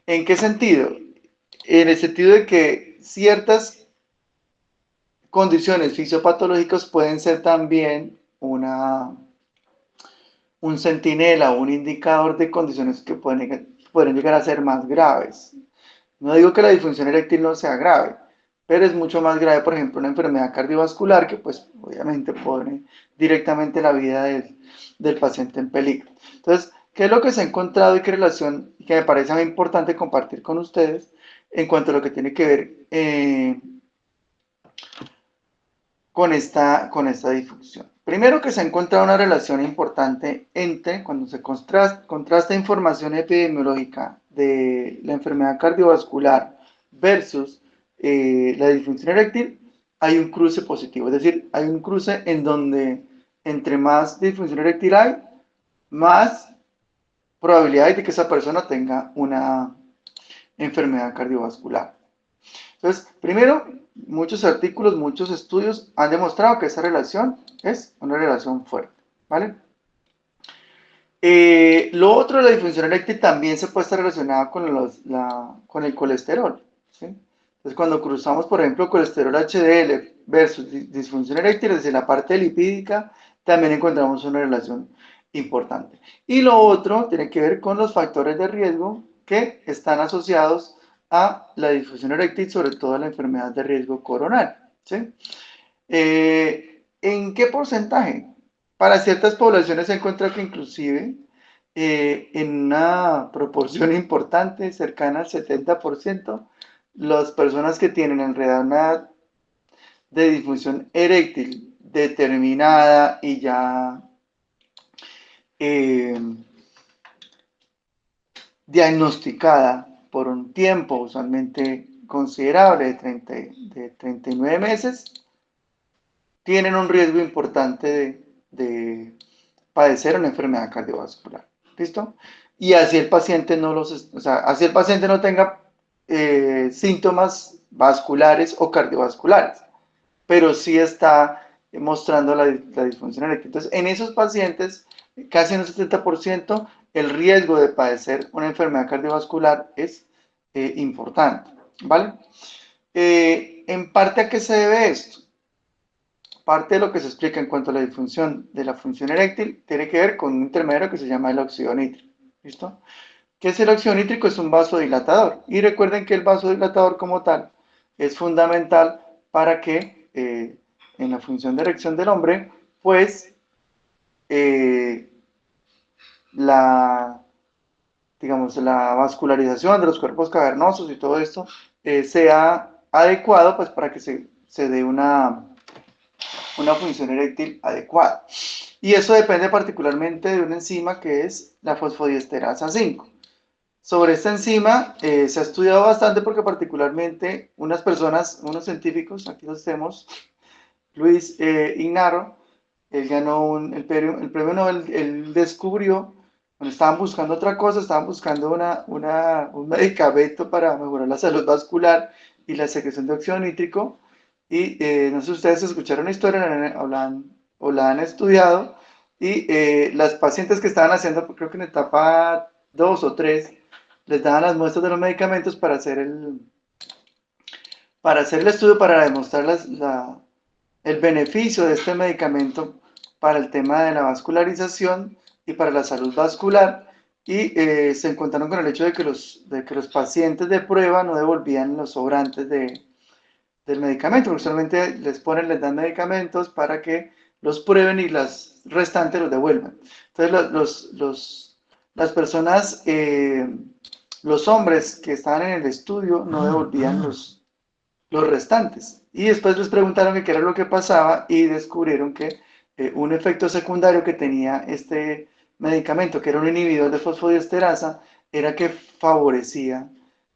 ¿En qué sentido? En el sentido de que ciertas condiciones fisiopatológicas pueden ser también un centinela o un indicador de condiciones que pueden llegar a ser más graves. No digo que la disfunción eréctil no sea grave, pero es mucho más grave, por ejemplo, una enfermedad cardiovascular que pues obviamente pone directamente la vida del paciente en peligro. Entonces, ¿qué es lo que se ha encontrado y qué relación que me parece muy importante compartir con ustedes en cuanto a lo que tiene que ver con esta disfunción? Primero que se ha encontrado una relación importante entre, cuando se contrasta información epidemiológica de la enfermedad cardiovascular versus la disfunción eréctil, hay un cruce positivo, es decir, hay un cruce en donde entre más disfunción eréctil hay, más probabilidad hay de que esa persona tenga una enfermedad cardiovascular. Entonces, primero, muchos artículos, muchos estudios han demostrado que esa relación es una relación fuerte, ¿vale? Lo otro de la disfunción eréctil también se puede estar relacionada con el colesterol, ¿sí? Entonces, cuando cruzamos, por ejemplo, colesterol HDL versus disfunción eréctil, desde la parte lipídica, también encontramos una relación importante. Y lo otro tiene que ver con los factores de riesgo que están asociados a la disfunción eréctil, sobre todo a la enfermedad de riesgo coronal, ¿sí? ¿En qué porcentaje? Para ciertas poblaciones se encuentra que inclusive en una proporción importante, cercana al 70%, las personas que tienen en realidad una de disfunción eréctil determinada y ya eh, diagnosticada por un tiempo usualmente considerable de 39 meses, tienen un riesgo importante de padecer una enfermedad cardiovascular. ¿Listo? Y así el paciente o sea, así el paciente no tenga síntomas vasculares o cardiovasculares, pero sí está mostrando la disfunción eréctil. Entonces, en esos pacientes, casi en un 70%, el riesgo de padecer una enfermedad cardiovascular es importante, ¿vale? En parte, ¿a qué se debe esto? Parte de lo que se explica en cuanto a la disfunción de la función eréctil tiene que ver con un intermediario que se llama el óxido nítrico. ¿Listo? ¿Qué es el óxido nítrico? Es un vasodilatador. Y recuerden que el vasodilatador como tal es fundamental para que en la función de erección del hombre, pues eh, la, digamos, la vascularización de los cuerpos cavernosos y todo esto sea adecuado pues para que se dé una función eréctil adecuada. Y eso depende particularmente de una enzima que es la fosfodiesterasa 5. Sobre esta enzima se ha estudiado bastante porque particularmente unas personas, unos científicos, aquí los tenemos, Luis Ignaro, él ganó el premio Nobel, él descubrió, bueno, estaban buscando otra cosa, estaban buscando un medicamento para mejorar la salud vascular y la secreción de óxido nítrico, y no sé si ustedes escucharon la historia o la han estudiado, y las pacientes que estaban haciendo, creo que en etapa 2 o 3 les daban las muestras de los medicamentos para hacer el estudio, para demostrar el beneficio de este medicamento para el tema de la vascularización y para la salud vascular, y se encontraron con el hecho de que los pacientes de prueba no devolvían los sobrantes del medicamento, porque usualmente les dan medicamentos para que los prueben y las restantes los devuelvan. Entonces las personas, los hombres que estaban en el estudio no devolvían los restantes. Y después les preguntaron qué era lo que pasaba y descubrieron que un efecto secundario que tenía este medicamento, que era un inhibidor de fosfodiesterasa, era que favorecía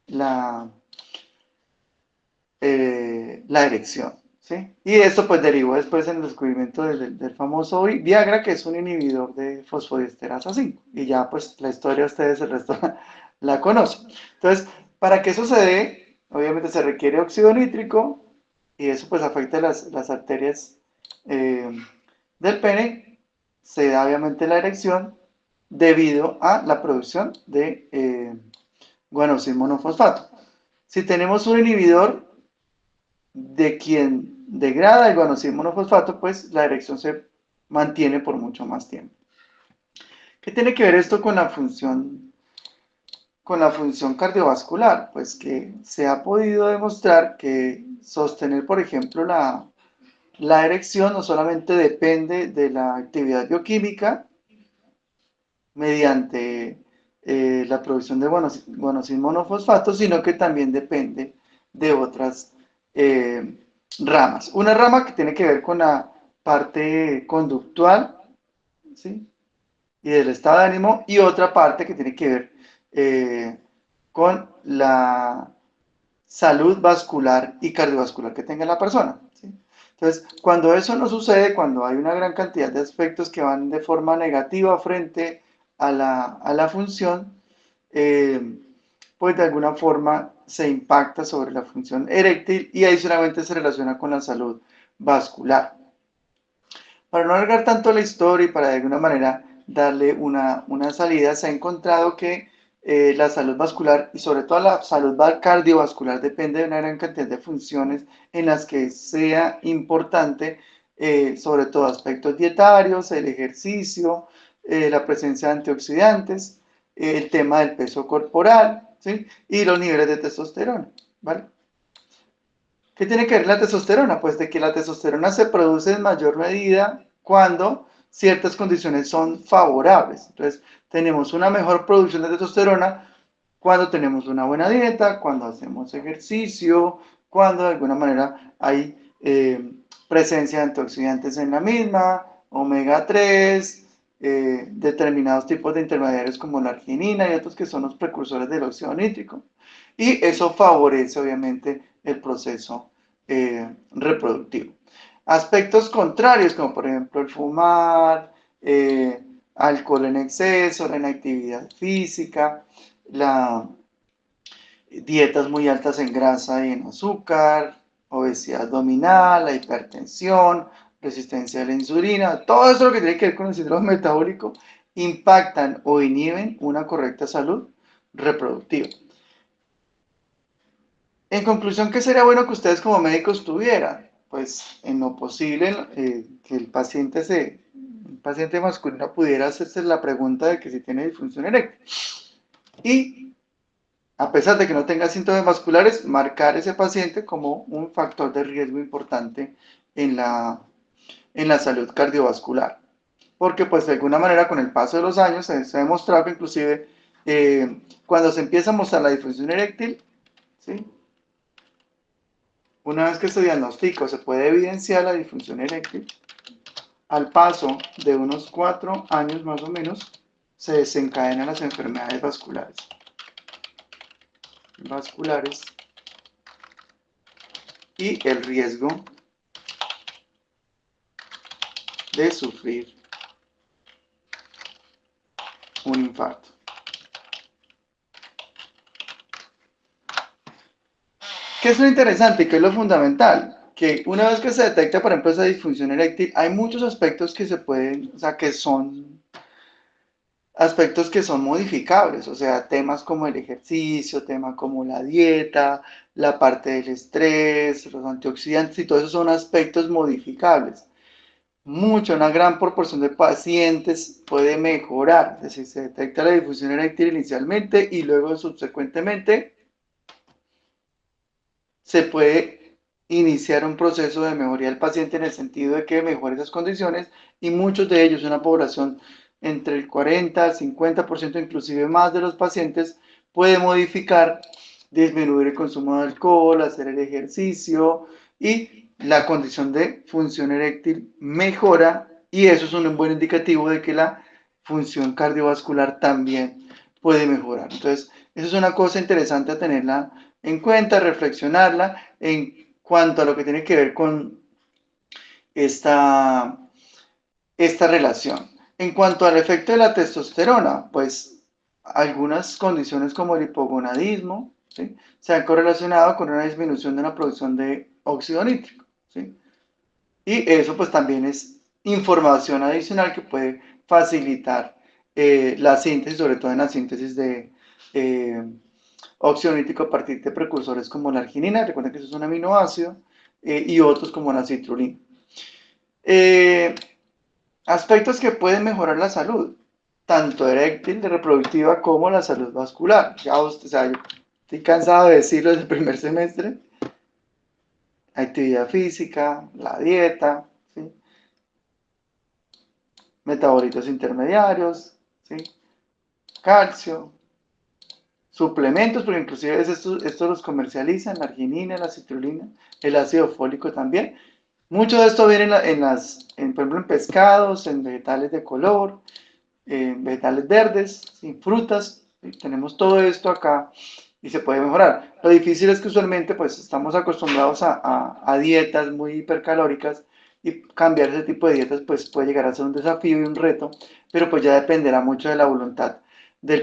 la, la erección. ¿Sí? Y esto pues derivó después en el descubrimiento del famoso Viagra, que es un inhibidor de fosfodiesterasa 5. Y ya pues la historia ustedes el resto la conocen. Entonces, para que eso se dé, obviamente se requiere óxido nítrico y eso pues afecta las arterias del pene. Se da obviamente la erección debido a la producción de guanosil monofosfato. Si tenemos un inhibidor de quien degrada el guanosil monofosfato, pues la erección se mantiene por mucho más tiempo. ¿Qué tiene que ver esto con la función cardiovascular? Pues que se ha podido demostrar que sostener, por ejemplo, la erección no solamente depende de la actividad bioquímica mediante la producción de guanosil monofosfato, sino que también depende de otras ramas. Una rama que tiene que ver con la parte conductual, ¿sí? Y del estado de ánimo, y otra parte que tiene que ver con la salud vascular y cardiovascular que tenga la persona, ¿sí? Entonces, cuando eso no sucede, cuando hay una gran cantidad de aspectos que van de forma negativa frente a la función, pues de alguna forma se impacta sobre la función eréctil y adicionalmente se relaciona con la salud vascular. Para no alargar tanto la historia y para de alguna manera darle una salida, se ha encontrado que la salud vascular y sobre todo la salud cardiovascular depende de una gran cantidad de funciones en las que sea importante, sobre todo aspectos dietarios, el ejercicio, la presencia de antioxidantes, el tema del peso corporal, ¿sí? Y los niveles de testosterona, ¿vale? ¿Qué tiene que ver la testosterona? Pues de que la testosterona se produce en mayor medida cuando ciertas condiciones son favorables. Entonces, tenemos una mejor producción de testosterona cuando tenemos una buena dieta, cuando hacemos ejercicio, cuando de alguna manera hay presencia de antioxidantes en la misma, omega 3, determinados tipos de intermediarios como la arginina y otros que son los precursores del óxido nítrico. Y eso favorece obviamente el proceso reproductivo. Aspectos contrarios, como por ejemplo el fumar, alcohol en exceso, la inactividad física, la dietas muy altas en grasa y en azúcar, obesidad abdominal, la hipertensión, resistencia a la insulina, todo eso lo que tiene que ver con el síndrome metabólico impactan o inhiben una correcta salud reproductiva. En conclusión, ¿qué sería bueno que ustedes como médicos tuvieran? Pues en lo posible que el paciente masculino pudiera hacerse la pregunta de que si tiene disfunción eréctil. Y a pesar de que no tenga síntomas vasculares, marcar ese paciente como un factor de riesgo importante en la salud cardiovascular. porque pues de alguna manera con el paso de los años se ha demostrado que inclusive cuando se empieza a mostrar la disfunción eréctil, ¿sí? Una vez que se diagnostica o se puede evidenciar la disfunción eréctil, al paso de unos 4 años más o menos, se desencadenan las enfermedades vasculares y el riesgo de sufrir un infarto. ¿Qué es lo interesante y qué es lo fundamental? Que una vez que se detecta, por ejemplo, esa disfunción eréctil, hay muchos aspectos que se pueden, o sea, que son aspectos que son modificables, o sea, temas como el ejercicio, temas como la dieta, la parte del estrés, los antioxidantes y todo eso son aspectos modificables. Una gran proporción de pacientes puede mejorar, es decir, se detecta la disfunción eréctil inicialmente y luego subsecuentemente se puede iniciar un proceso de mejoría del paciente en el sentido de que mejore esas condiciones y muchos de ellos, una población entre el 40 al 50%, inclusive más de los pacientes, puede modificar, disminuir el consumo de alcohol, hacer el ejercicio y la condición de función eréctil mejora y eso es un buen indicativo de que la función cardiovascular también puede mejorar. Entonces, eso es una cosa interesante a tenerla en cuenta, reflexionarla en cuanto a lo que tiene que ver con esta, esta relación. En cuanto al efecto de la testosterona, pues algunas condiciones como el hipogonadismo, ¿sí? Se han correlacionado con una disminución de la producción de óxido nítrico, ¿sí? Y eso pues también es información adicional que puede facilitar la síntesis, sobre todo en la síntesis de óxido nítrico a partir de precursores como la arginina, recuerden que eso es un aminoácido, y otros como la citrulina. Eh, Aspectos que pueden mejorar la salud, tanto eréctil, de reproductiva, como la salud vascular. Ya usted, o sea, yo estoy cansado de decirlo desde el primer semestre. Actividad física, la dieta, ¿sí? Metabolitos intermediarios, ¿sí? Calcio, suplementos, porque inclusive estos los comercializan, la arginina, la citrulina, el ácido fólico también. Mucho de esto viene por ejemplo, en pescados, en vegetales de color, vegetales verdes, ¿sí? Frutas, ¿sí? Tenemos todo esto acá y se puede mejorar. Lo difícil es que usualmente pues estamos acostumbrados a dietas muy hipercalóricas y cambiar ese tipo de dietas pues puede llegar a ser un desafío y un reto, pero pues ya dependerá mucho de la voluntad del paciente.